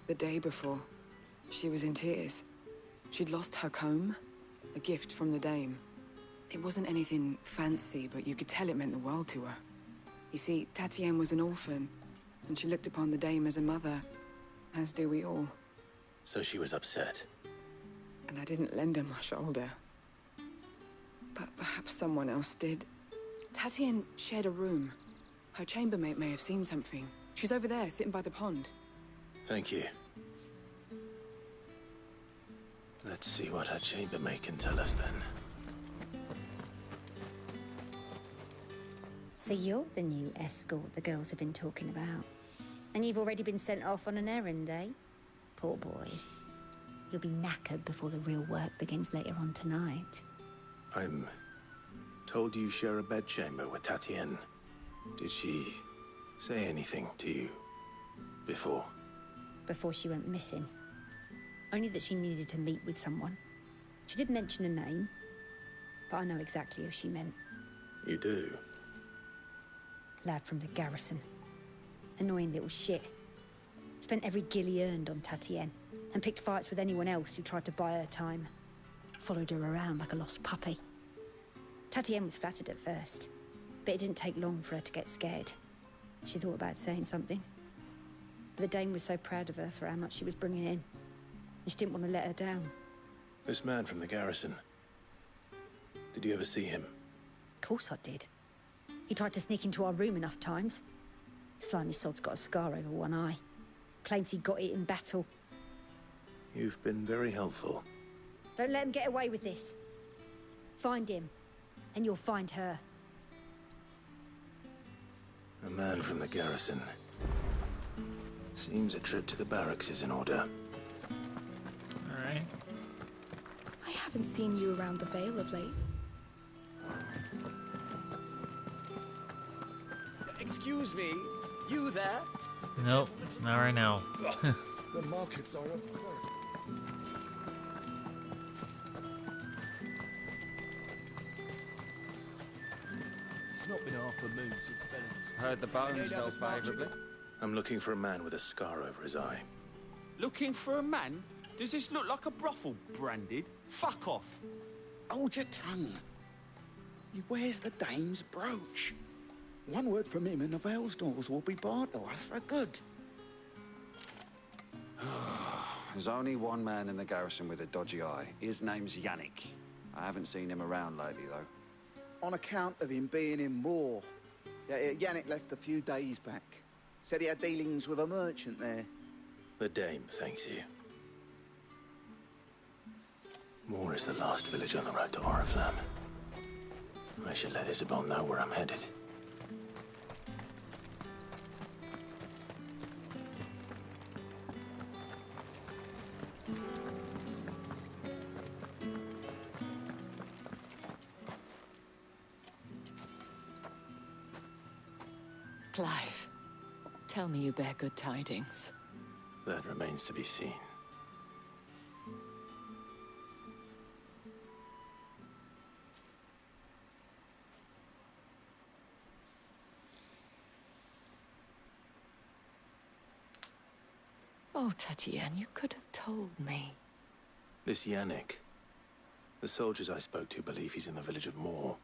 S14: The day before. She was in tears. She'd lost her comb, a gift from the dame. It wasn't anything fancy, but you could tell it meant the world to her. You see, Tatienne was an orphan, and she looked upon the dame as a mother, as do we all.
S5: So she was upset.
S14: And I didn't lend her my shoulder. But perhaps someone else did. Tatienne shared a room. Her chambermaid may have seen something. She's over there, sitting by the pond.
S5: Thank you. Let's see what her chambermaid can tell us then.
S22: So you're the new escort the girls have been talking about. And you've already been sent off on an errand, eh? Poor boy. You'll be knackered before the real work begins later on tonight.
S5: I'm told you share a bedchamber with Tatienne. Did she say anything to you before?
S22: Before she went missing. Only that she needed to meet with someone. She did mention a name, but I know exactly who she meant.
S5: You do?
S22: Lad from the garrison. Annoying little shit. Spent every guil he earned on Tatienne, and picked fights with anyone else who tried to buy her time. Followed her around like a lost puppy. Tatienne was flattered at first, but it didn't take long for her to get scared. She thought about saying something. But the dame was so proud of her for how much she was bringing in, and she didn't want to let her down.
S5: This man from the garrison. Did you ever see him?
S22: Of course I did. He tried to sneak into our room enough times. Slimy sod's got a scar over one eye. Claims he got it in battle.
S5: You've been very helpful.
S22: Don't let him get away with this. Find him, and you'll find her.
S5: A man from the garrison. Seems a trip to the barracks is in order.
S1: All right.
S9: I haven't seen you around the Vale of late.
S10: Excuse me, you there?
S1: Nope, not right now.
S23: The markets are afloat.
S10: It's not been half a moon since Belling's.
S13: Heard the bones fell favourably.
S5: I'm looking for a man with a scar over his eye.
S10: Looking for a man? Does this look like a brothel, Branded? Fuck off.
S3: Hold your tongue. He wears the dame's brooch. One word from him and the Vale's doors will be barred to us for good.
S13: There's only one man in the garrison with a dodgy eye. His name's Yannick. I haven't seen him around lately, though.
S3: On account of him being in war. Yannick left a few days back. Said he had dealings with a merchant there.
S5: The dame thanks you. Moor is the last village on the road to Oriflamme. I should let Isabel know where I'm headed.
S21: Clive, tell me you bear good tidings.
S5: That remains to be seen.
S21: Oh, Tatienne, you could have told me.
S5: This Yannick. The soldiers I spoke to believe he's in the village of Moor.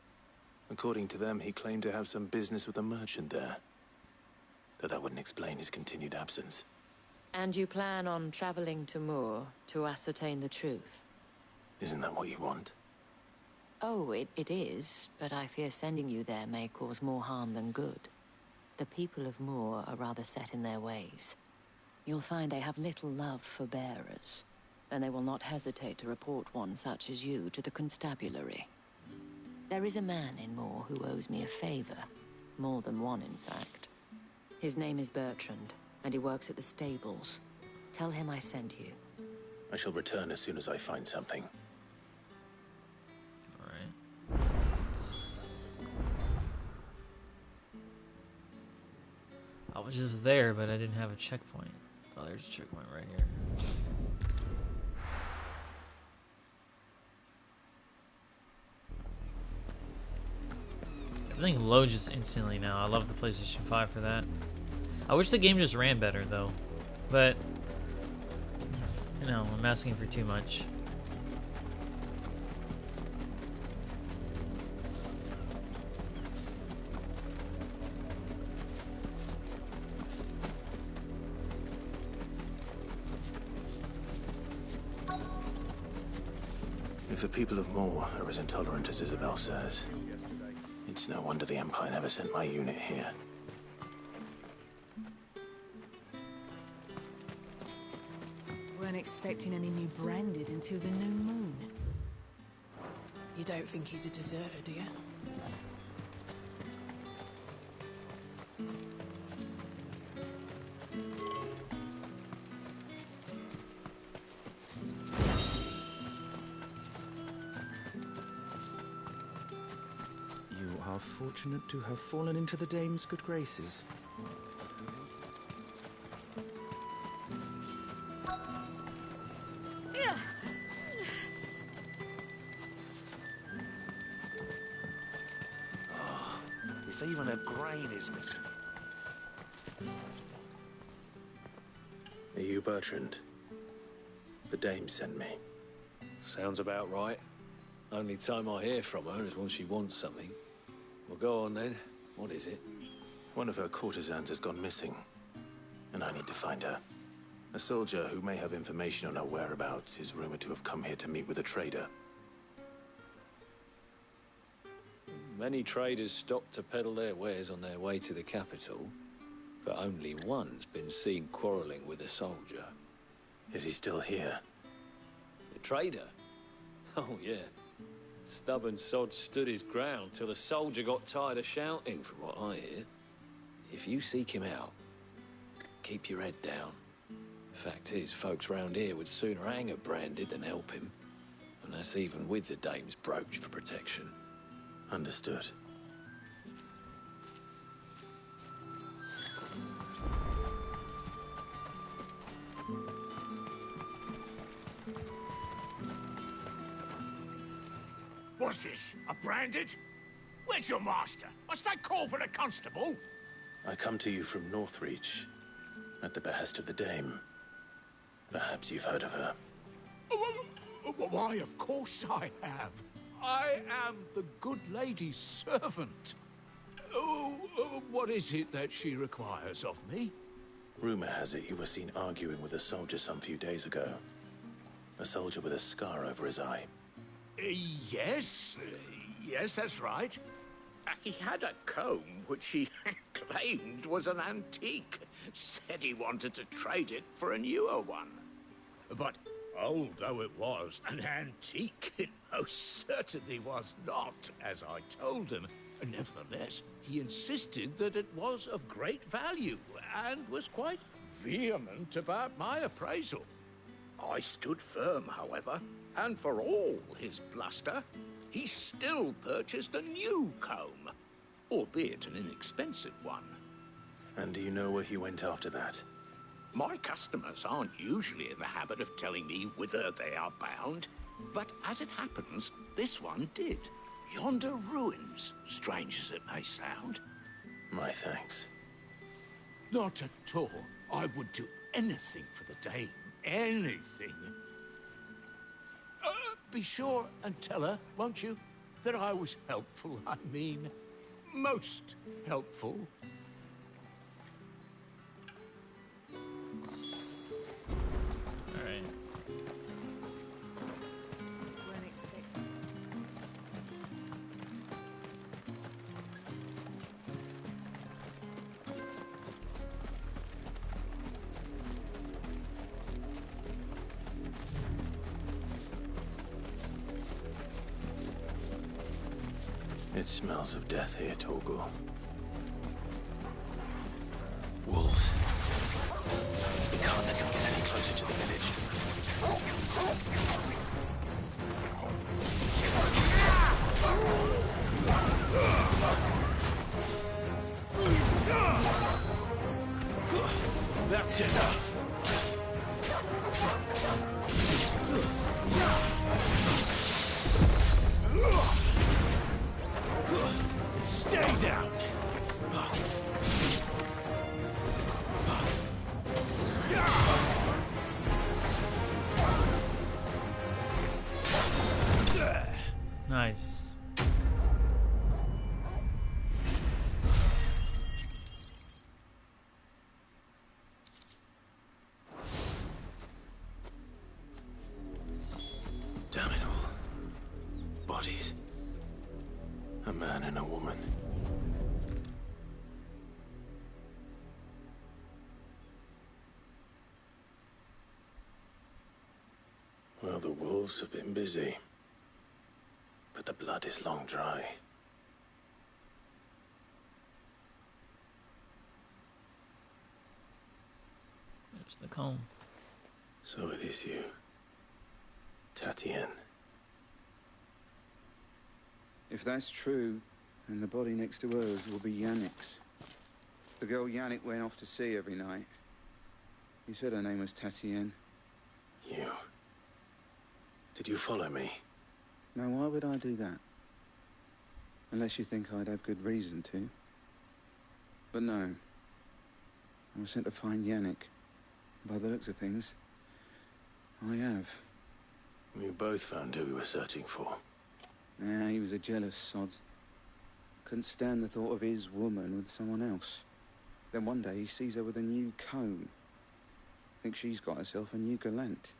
S5: According to them, he claimed to have some business with a merchant there. Though that wouldn't explain his continued absence.
S21: And you plan on traveling to Moor to ascertain the truth?
S5: Isn't that what you want?
S21: Oh, it is, but I fear sending you there may cause more harm than good. The people of Moor are rather set in their ways. You'll find they have little love for bearers, and they will not hesitate to report one such as you to the constabulary. There is a man in Moor who owes me a favor. More than one, in fact. His name is Bertrand, and he works at the stables. Tell him I sent you.
S5: I shall return as soon as I find something.
S1: Alright. I was just there, but I didn't have a checkpoint. Oh, there's a checkpoint right here. Everything loads just instantly now. I love the PlayStation 5 for that. I wish the game just ran better though, but you know, I'm asking for too much.
S5: If the people of Moor are as intolerant as Isabel says, it's no wonder the Empire never sent my unit here.
S14: Weren't expecting any new branded until the new moon.
S9: You don't think he's a deserter, do you?
S12: You are fortunate to have fallen into the dame's good graces.
S15: If even a grain is missing.
S5: Are you Bertrand? The dame sent me.
S16: Sounds about right. Only time I hear from her is when she wants something. Well, go on then. What is it?
S5: One of her courtesans has gone missing, and I need to find her. A soldier who may have information on her whereabouts is rumored to have come here to meet with a trader.
S16: Many traders stop to peddle their wares on their way to the capital, but only one's been seen quarrelling with a soldier.
S5: Is he still here?
S16: The trader? Oh, yeah. Stubborn sod stood his ground till the soldier got tired of shouting, from what I hear. If you seek him out, keep your head down. Fact is, folks round here would sooner hang a branded than help him. And that's even with the dame's brooch for protection.
S5: Understood.
S15: What's this? A branded? Where's your master? Must I call for the constable?
S5: I come to you from Northreach, at the behest of the dame. Perhaps you've heard of her.
S15: Why, of course I have. I am the good lady's servant. What is it that she requires of me?
S5: Rumor has it you were seen arguing with a soldier some few days ago. A soldier with a scar over his eye.
S15: Yes, that's right. He had a comb which he claimed was an antique. Said he wanted to trade it for a newer one. But old though it was, an antique it most certainly was not, as I told him. Nevertheless, he insisted that it was of great value, and was quite vehement about my appraisal. I stood firm, however, and for all his bluster, he still purchased a new comb, albeit an inexpensive one.
S5: And do you know where he went after that?
S15: My customers aren't usually in the habit of telling me whither they are bound, but as it happens, this one did. Yonder ruins, strange as it may sound.
S5: My thanks.
S4: Not at all. I would do anything for the Dame. Anything. Be sure and tell her, won't you, that I was helpful. I mean, most helpful.
S1: Alright.
S5: It smells of death here, Torgor. Wolves. We can't let them get any closer to the village. That's enough. Stay down.
S1: Nice.
S5: Damn it all. Bodies. A man and a woman. Well, the wolves have been busy. But the blood is long dry.
S1: There's the comb.
S5: So it is you, Tatien.
S3: If that's true, then the body next to hers will be Yannick's. The girl Yannick went off to sea every night. He said her name was Tatien.
S5: You. Did you follow me?
S3: Now, why would I do that? Unless you think I'd have good reason to. But no. I was sent to find Yannick. By the looks of things, I have.
S5: We both found who we were searching for.
S3: Nah, he was a jealous sod. Couldn't stand the thought of his woman with someone else. Then one day he sees her with a new comb. Thinks she's got herself a new gallant.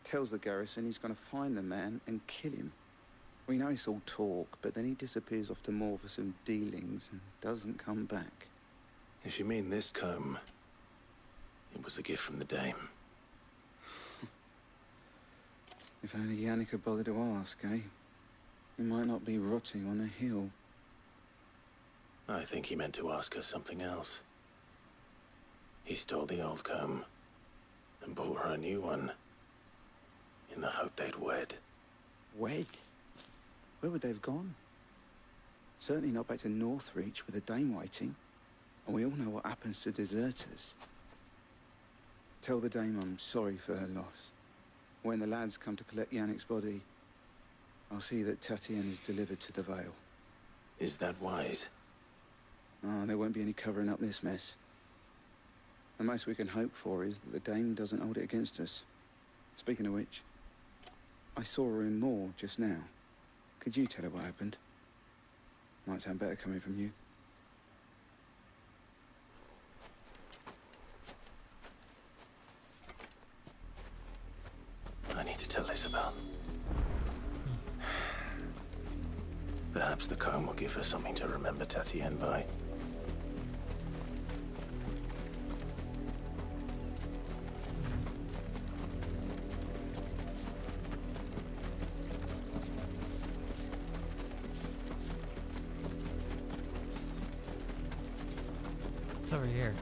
S3: Tells the garrison he's going to find the man and kill him. We know it's all talk, but then he disappears off to Moor for some dealings and doesn't come back.
S5: If you mean this comb, it was a gift from the Dame.
S3: If only Yannick had bothered to ask, eh? He might not be rotting on a hill.
S5: I think he meant to ask us something else. He stole the old comb and bought her a new one in the hope they'd wed.
S3: Wed? Where would they have gone? Certainly not back to Northreach with a Dame waiting. And we all know what happens to deserters. Tell the Dame I'm sorry for her loss. When the lads come to collect Yannick's body, I'll see that Tatien is delivered to the Vale.
S5: Is that wise?
S3: Oh, there won't be any covering up this mess. The most we can hope for is that the Dame doesn't hold it against us. Speaking of which, I saw her in Moor just now. Could you tell her what happened? Might sound better coming from you.
S5: I need to tell Isabel. Perhaps the comb will give her something to remember Tatien by.
S1: It's over here.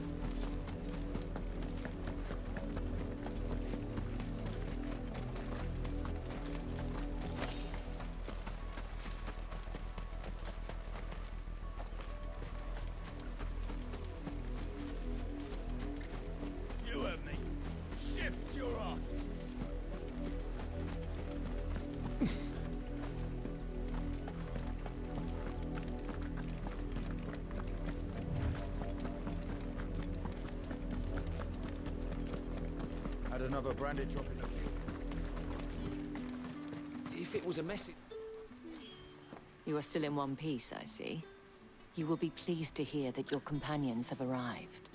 S12: another branded drop in the field.
S6: If it was a message...
S21: You are still in one piece, I see. You will be pleased to hear that your companions have arrived.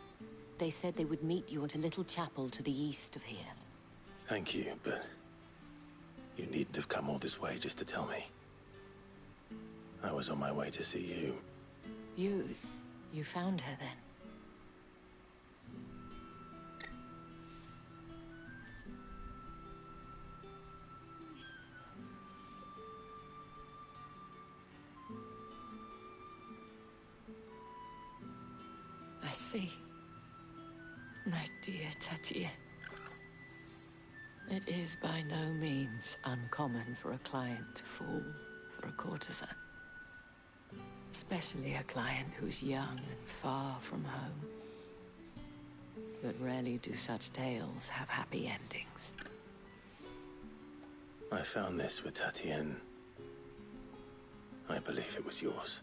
S21: They said they would meet you at a little chapel to the east of here.
S5: Thank you, but you needn't have come all this way just to tell me. I was on my way to see you.
S21: You found her then? I see. My dear Tatienne. It is by no means uncommon for a client to fall for a courtesan. Especially a client who's young and far from home. But rarely do such tales have happy endings.
S5: I found this with Tatienne. I believe it was yours.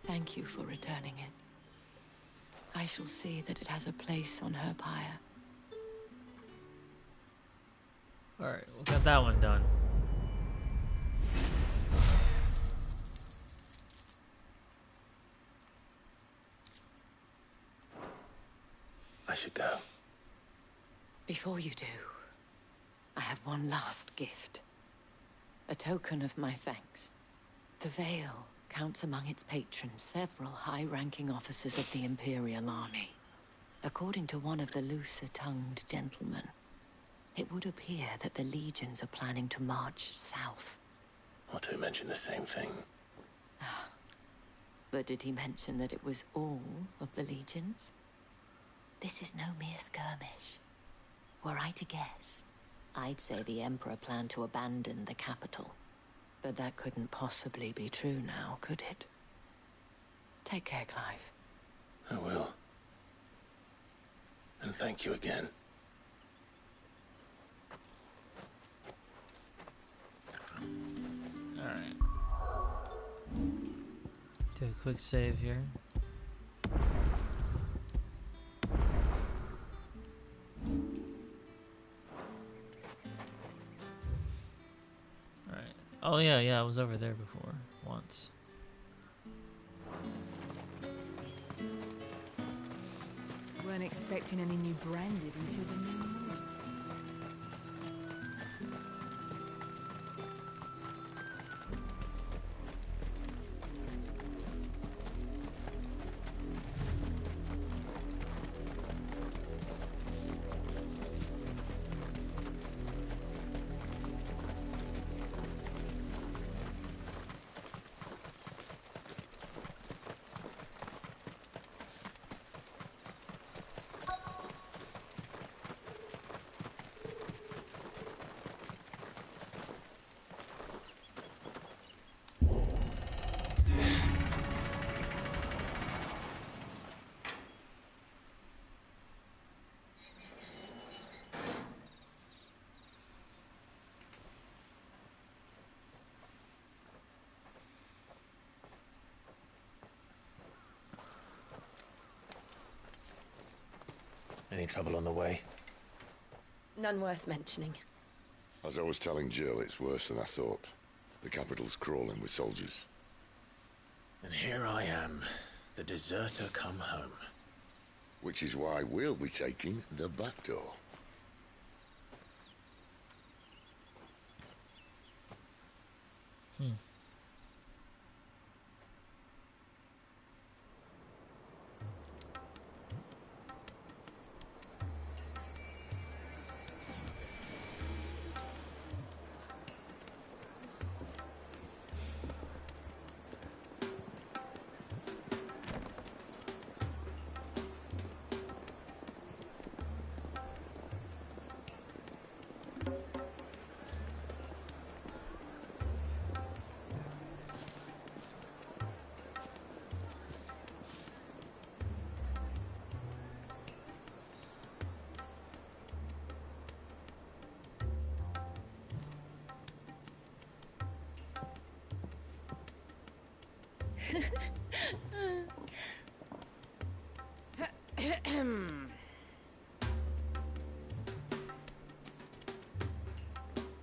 S21: Thank you for returning it. I shall see that it has a place on her pyre.
S1: Alright, we got that one done.
S5: I should go.
S21: Before you do, I have one last gift. A token of my thanks. The Veil counts among its patrons several high-ranking officers of the Imperial Army. According to one of the looser-tongued gentlemen, it would appear that the legions are planning to march south.
S5: Otto mentioned the same thing.
S21: But did he mention that it was all of the legions? This is no mere skirmish. Were I to guess, I'd say the Emperor planned to abandon the capital. But that couldn't possibly be true now, could it? Take care, Clive.
S5: I will. And thank you again.
S1: Alright. Do a quick save here. Alright. Oh yeah, I was over there before, once.
S14: Weren't expecting any new branded until the new moon.
S5: Any trouble on the way?
S2: None worth mentioning.
S23: As I was telling Jill, it's worse than I thought. The capital's crawling with soldiers.
S5: And here I am, the deserter come home.
S23: Which is why we'll be taking the back door.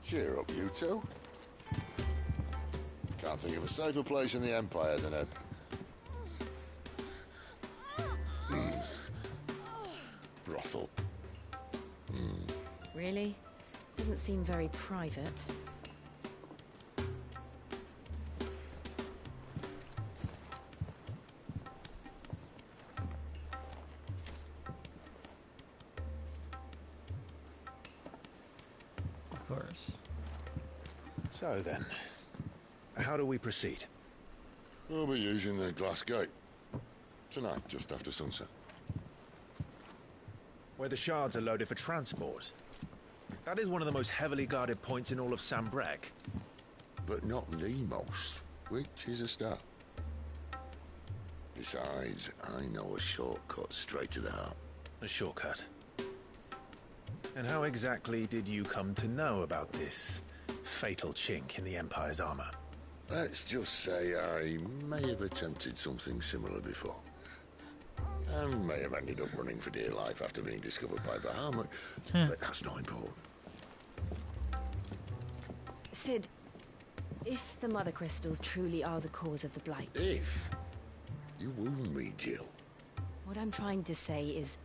S23: Cheer up, you two. Can't think of a safer place in the Empire than a... brothel.
S2: Really? Doesn't seem very private.
S1: Of course.
S5: So then, how do we proceed?
S23: We'll be using the glass gate. Tonight, just after sunset.
S5: Where the shards are loaded for transport. That is one of the most heavily guarded points in all of Sambrec.
S23: But not the most, which is a start. Besides, I know a shortcut straight to the heart.
S5: A shortcut? And how exactly did you come to know about this fatal chink in the Empire's armor?
S23: Let's just say I may have attempted something similar before. And may have ended up running for dear life after being discovered by Bahamut, but that's not important.
S2: Sid, if the Mother Crystals truly are the cause of the Blight...
S23: If? You wound me, Jill.
S2: What I'm trying to say is,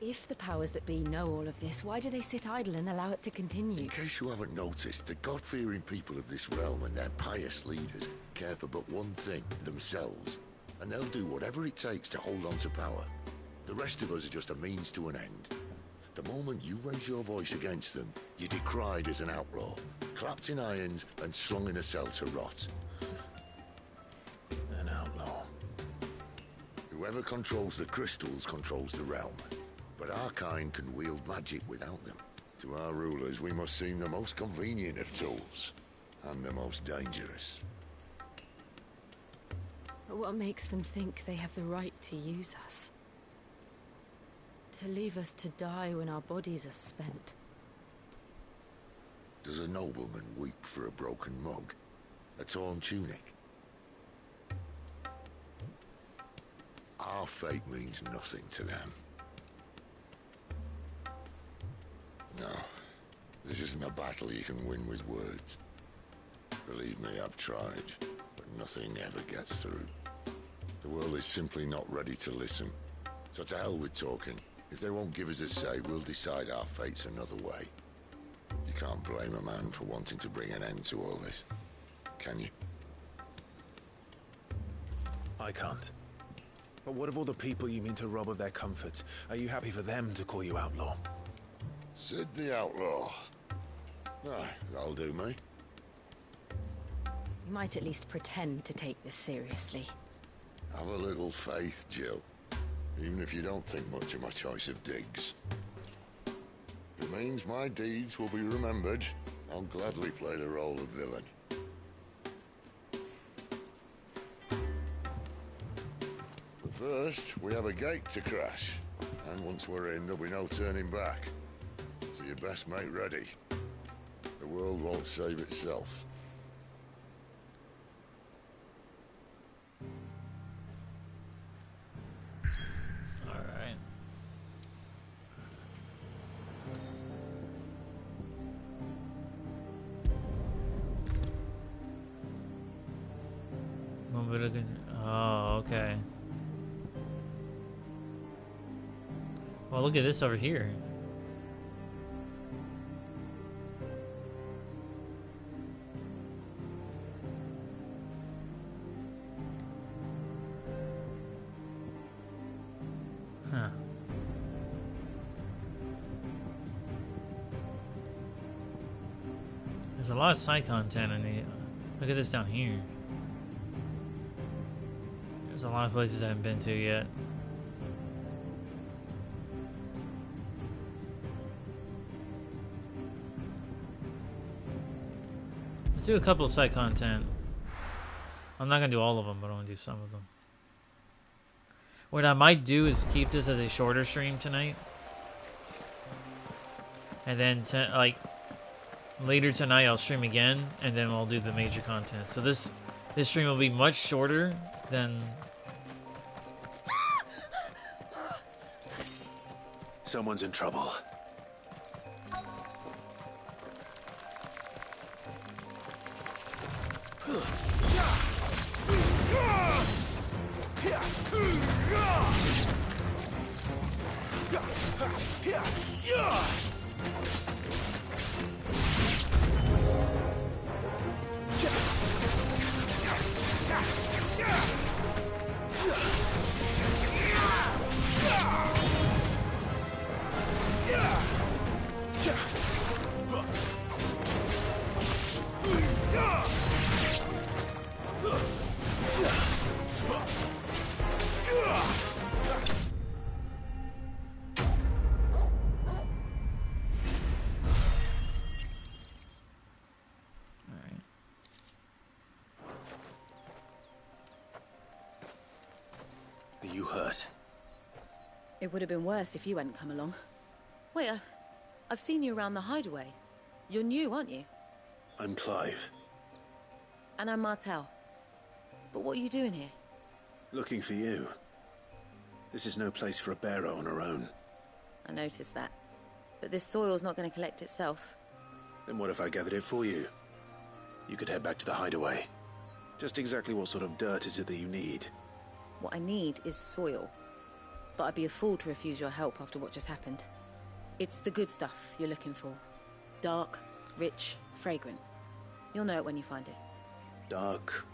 S2: if the powers that be know all of this, why do they sit idle and allow it to continue?
S23: In case you haven't noticed, the God-fearing people of this realm and their pious leaders care for but one thing, themselves. And they'll do whatever it takes to hold on to power. The rest of us are just a means to an end. The moment you raise your voice against them, you're decried as an outlaw, clapped in irons and slung in a cell to rot.
S5: An outlaw.
S23: Whoever controls the crystals controls the realm. But our kind can wield magic without them. To our rulers, we must seem the most convenient of tools, and the most dangerous.
S2: But what makes them think they have the right to use us? To leave us to die when our bodies are spent?
S23: Does a nobleman weep for a broken mug? A torn tunic? Our fate means nothing to them. No, this isn't a battle you can win with words. Believe me, I've tried, but nothing ever gets through. The world is simply not ready to listen. So to hell with talking. If they won't give us a say, we'll decide our fates another way. You can't blame a man for wanting to bring an end to all this, can you?
S5: I can't. But what of all the people you mean to rob of their comforts? Are you happy for them to call you outlaw?
S23: Sid the Outlaw. Ah, that'll do me.
S2: You might at least pretend to take this seriously.
S23: Have a little faith, Jill. Even if you don't think much of my choice of digs. If it means my deeds will be remembered, I'll gladly play the role of villain. But first, we have a gate to crash. And once we're in, there'll be no turning back. So you best make ready. The world won't save itself.
S1: Alright. Oh, okay. Well, look at this over here. Huh. There's a lot of side content in the. Look at this down here. There's a lot of places I haven't been to yet. Let's do a couple of side content. I'm not gonna do all of them, but I want to do some of them. What I might do is keep this as a shorter stream tonight, and then like later tonight I'll stream again, and then we'll do the major content. So this this stream will be much shorter than...
S5: Someone's in trouble. Are you hurt?
S2: It would have been worse if you hadn't come along. Wait, I've seen you around the hideaway. You're new, aren't you?
S5: I'm Clive.
S2: And I'm Martel. But what are you doing here?
S5: Looking for you. This is no place for a bearer on her own.
S2: I noticed that. But this soil's not going to collect itself.
S5: Then what if I gathered it for you? You could head back to the hideaway. Just exactly what sort of dirt is it that you need?
S2: What I need is soil. But I'd be a fool to refuse your help after what just happened. It's the good stuff you're looking for. Dark, rich, fragrant. You'll know it when you find it.
S5: Dark,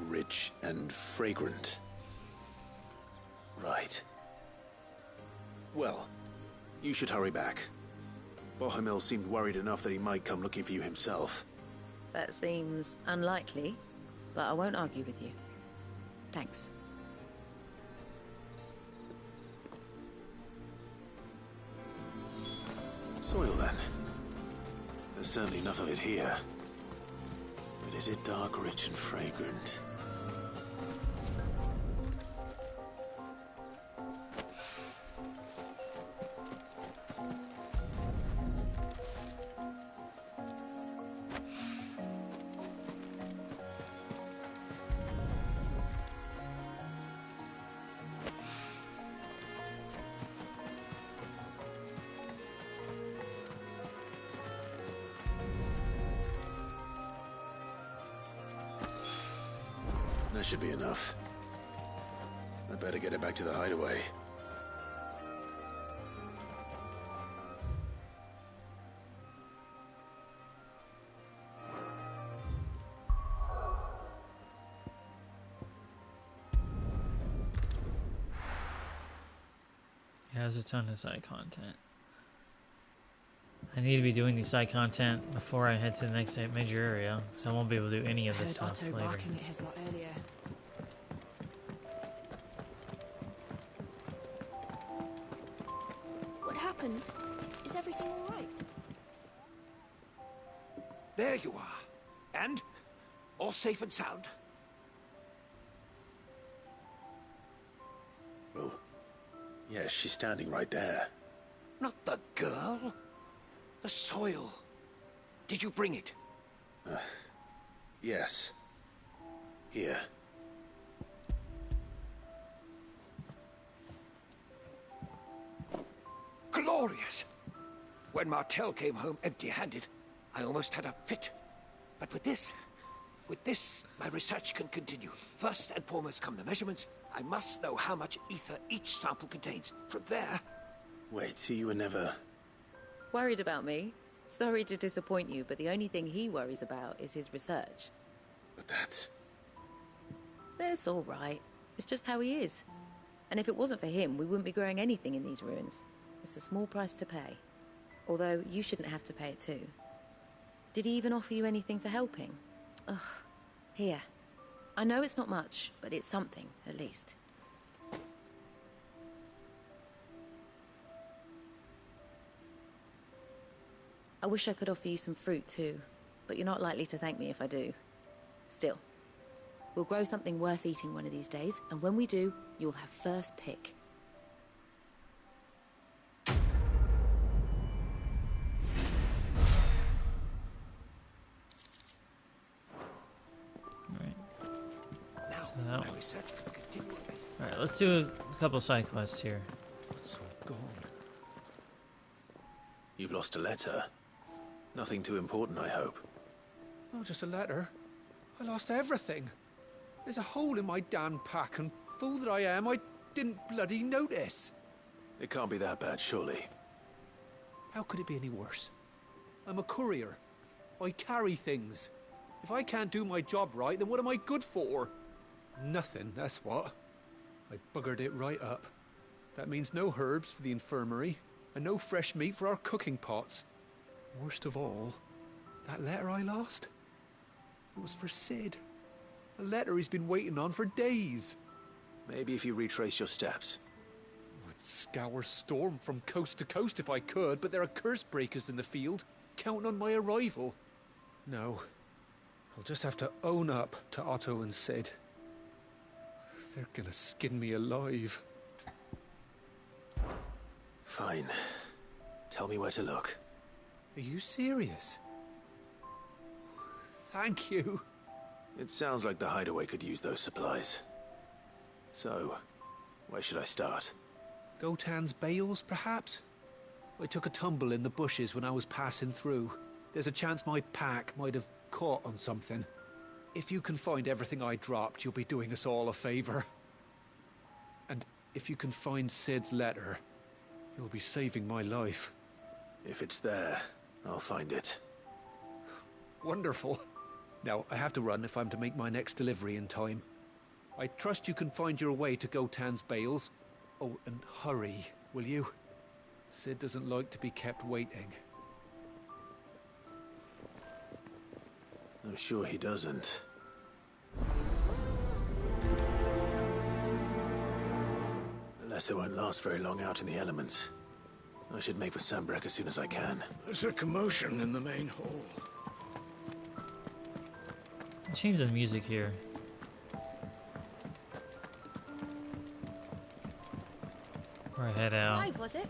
S5: rich, and fragrant. Right. Well, you should hurry back. Bohemil seemed worried enough that he might come looking for you himself.
S2: That seems unlikely, but I won't argue with you. Thanks.
S5: Soil, then. There's certainly enough of it here. But is it dark, rich, and fragrant? That should be enough. I better get it back to the hideaway.
S1: It has a ton of side content. I need to be doing the side content before I head to the next major area, so I won't be able to do any of this stuff
S9: Otto
S1: later.
S9: barking at his lot earlier.
S8: What happened? Is everything all right?
S15: There you are. And? All safe and sound?
S5: Oh. Yes, she's standing right there.
S15: Not the girl. The soil. Did you bring it?
S5: Yes. Here.
S15: Glorious! When Martel came home empty-handed, I almost had a fit. But with this, my research can continue. First and foremost come the measurements. I must know how much ether each sample contains. From there...
S5: Wait, so you were never...
S2: Worried about me? Sorry to disappoint you, but the only thing he worries about is his research.
S5: But that's...
S2: That's all right. It's just how he is. And if it wasn't for him, we wouldn't be growing anything in these ruins. It's a small price to pay. Although, you shouldn't have to pay it too. Did he even offer you anything for helping? Ugh. Here. I know it's not much, but it's something, at least. I wish I could offer you some fruit too, but you're not likely to thank me if I do. Still, we'll grow something worth eating one of these days, and when we do, you'll have first pick.
S1: Right. No. Alright, let's do a couple side quests here.
S5: It's all gone. You've lost a letter. Nothing too important, I hope.
S11: Not just a letter. I lost everything. There's a hole in my damn pack, and fool that I am, I didn't bloody notice.
S5: It can't be that bad, surely.
S11: How could it be any worse? I'm a courier. I carry things. If I can't do my job right, then what am I good for? Nothing, that's what. I buggered it right up. That means no herbs for the infirmary, and no fresh meat for our cooking pots. Worst of all, that letter I lost? It was for Sid. A letter he's been waiting on for days.
S5: Maybe if you retrace your steps.
S11: I'd scour Storm from coast to coast if I could, but there are curse breakers in the field, counting on my arrival. No, I'll just have to own up to Otto and Sid. They're gonna skin me alive.
S5: Fine. Tell me where to look.
S11: Are you serious? Thank you.
S5: It sounds like the hideaway could use those supplies. So, where should I start?
S11: Gotan's bales, perhaps? I took a tumble in the bushes when I was passing through. There's a chance my pack might have caught on something. If you can find everything I dropped, you'll be doing us all a favor. And if you can find Sid's letter, you'll be saving my life.
S5: If it's there, I'll find it.
S11: Wonderful. Now, I have to run if I'm to make my next delivery in time. I trust you can find your way to Gotan's bales. Oh, and hurry, will you? Sid doesn't like to be kept waiting.
S5: I'm sure he doesn't. The letter won't last very long out in the elements. I should make for Sambrek as soon as I can.
S4: There's a commotion in the main hall.
S1: Change the music here. Or head out.
S19: Live, was it?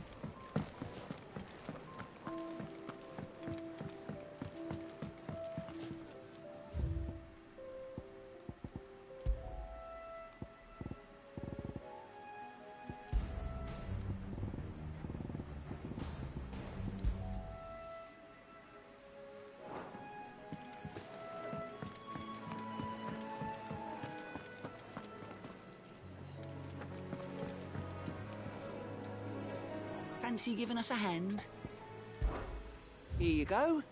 S10: Fancy giving us a hand? Here you go.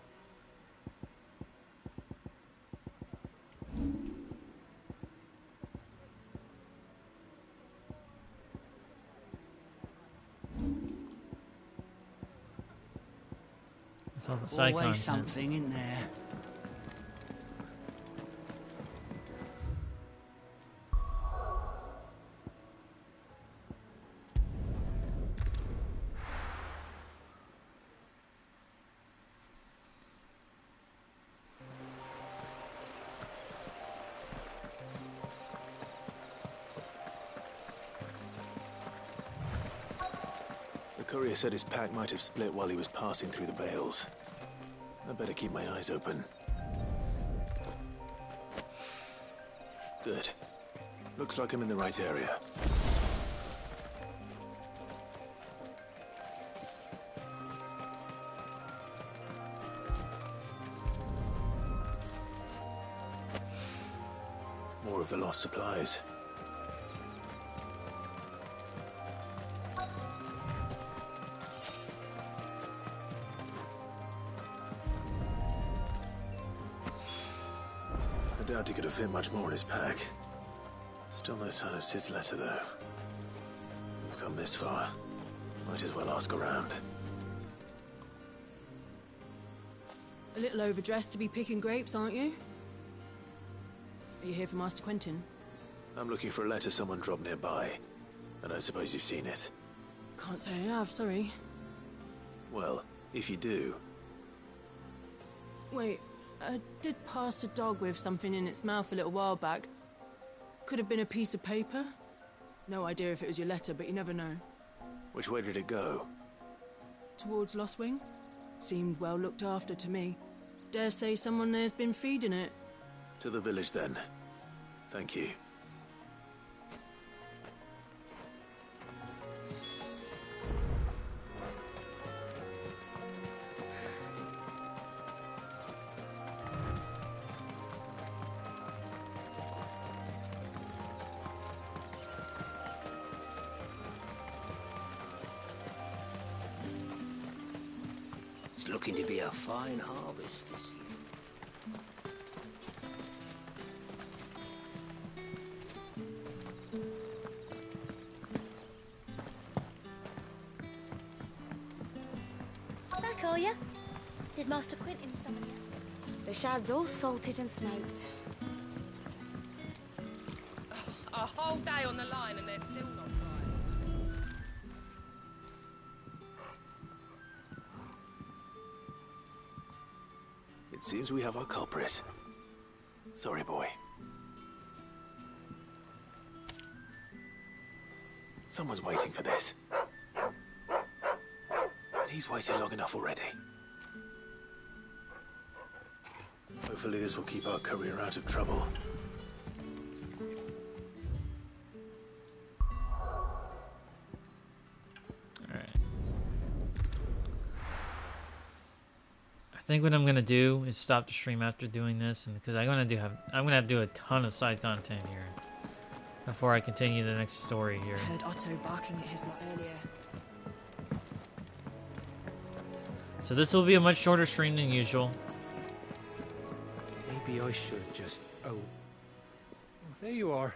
S1: That's all the side
S10: Always
S1: content.
S10: something in there.
S5: The courier said his pack might have split while he was passing through the bales. I'd better keep my eyes open. Good. Looks like I'm in the right area. More of the lost supplies. I doubt he could have fit much more in his pack. Still no sign of Sid's letter, though. We've come this far. Might as well ask around.
S9: A little overdressed to be picking grapes, aren't you? Are you here for Master Quentin?
S5: I'm looking for a letter someone dropped nearby. And I suppose you've seen it.
S9: Can't say I have, sorry.
S5: Well, if you do...
S9: Wait, I did pass a dog with something in its mouth a little while back. Could have been a piece of paper. No idea if it was your letter, but you never know.
S5: Which way did it go?
S9: Towards Lostwing? Seemed well looked after to me. Dare say someone there's been feeding it.
S5: To the village, then. Thank you.
S17: It's looking to be a fine harvest this year.
S8: Back, are you? Did Master Quentin summon you?
S18: The shad's all salted and smoked.
S20: A whole day on the line and they're still not dry.
S5: It seems we have our culprit. Sorry, boy. Someone's waiting for this. And he's waited long enough already. Hopefully this will keep our courier out of trouble.
S1: I think what I'm gonna do is stop the stream after doing this, and because I'm gonna have to do a ton of side content here before I continue the next story here.
S9: I heard Otto barking at his lot earlier.
S1: So this will be a much shorter stream than usual.
S11: Maybe I should just... Oh, there you are.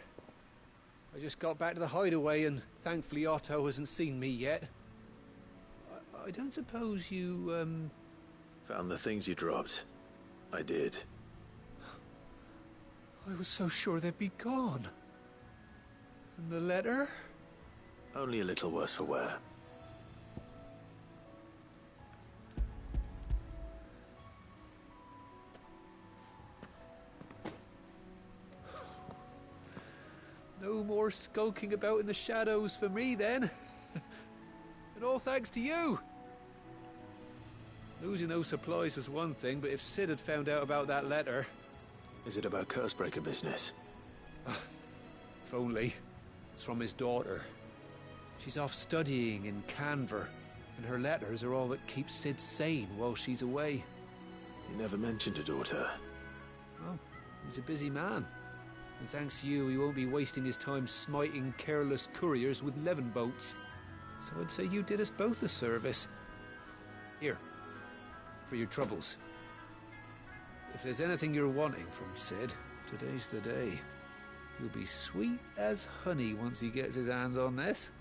S11: I just got back to the hideaway and thankfully Otto hasn't seen me yet. I don't suppose you,
S5: Found the things you dropped. I did.
S11: I was so sure they'd be gone. And the letter?
S5: Only a little worse for wear.
S11: No more skulking about in the shadows for me, then. And all thanks to you. Losing those supplies was one thing, but if Sid had found out about that letter...
S5: Is it about Cursebreaker business?
S11: If only. It's from his daughter. She's off studying in Canver, and her letters are all that keeps Sid sane while she's away.
S5: You never mentioned a daughter.
S11: Well, he's a busy man. And thanks to you, he won't be wasting his time smiting careless couriers with levin boats. So I'd say you did us both a service. Here, for your troubles. If there's anything you're wanting from Sid, today's the day. He'll be sweet as honey once he gets his hands on this.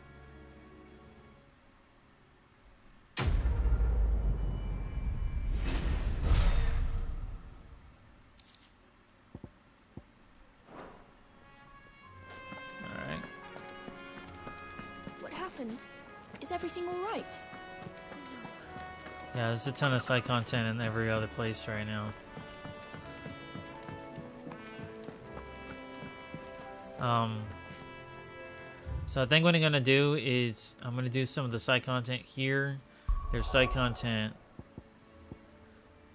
S1: Alright.
S8: What happened? Is everything all right?
S1: Yeah, there's a ton of side content in every other place right now. So I think what I'm gonna do is I'm gonna do some of the side content here. There's side content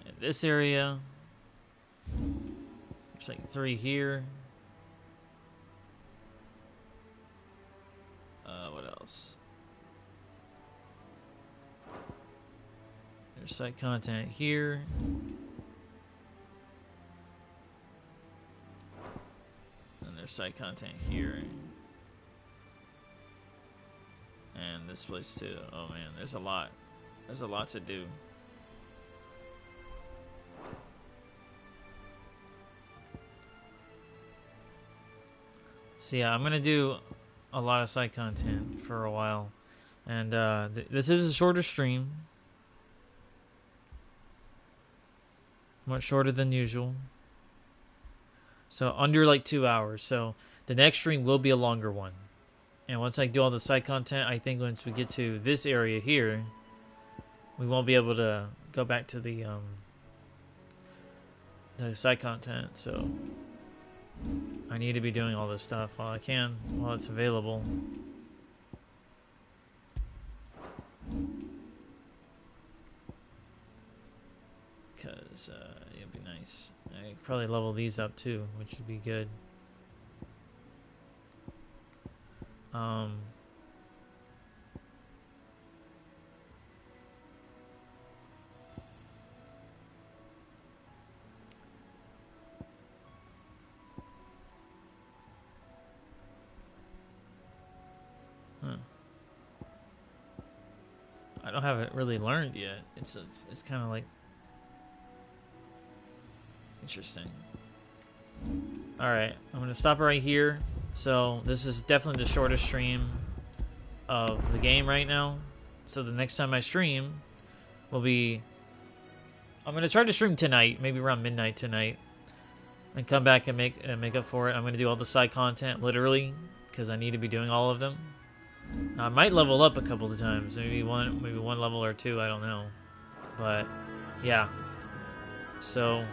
S1: in this area. There's like 3 here. What else? There's side content here. And there's side content here. And this place too. Oh man, there's a lot. There's a lot to do. So yeah, I'm gonna do a lot of side content for a while. And this is a shorter stream. Much shorter than usual. So under like 2 hours. So the next stream will be a longer one. And once I do all the side content, I think once we get to this area here, we won't be able to go back to the side content. So I need to be doing all this stuff while I can, while it's available. Because it'd be nice. I could probably level these up too, which would be good. I don't have it really learned yet. It's kind of like interesting. All right, I'm gonna stop it right here. So this is definitely the shortest stream of the game right now. So the next time I stream will be, I'm gonna try to stream tonight, maybe around midnight tonight, and come back and make up for it. I'm gonna do all the side content literally because I need to be doing all of them. I might level up a couple of times, maybe one level or two. I don't know, but yeah. So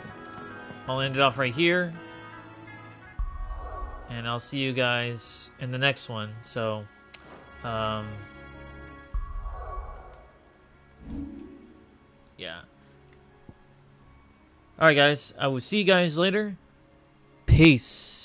S1: I'll end it off right here, and I'll see you guys in the next one. So, yeah. Alright guys, I will see you guys later. Peace.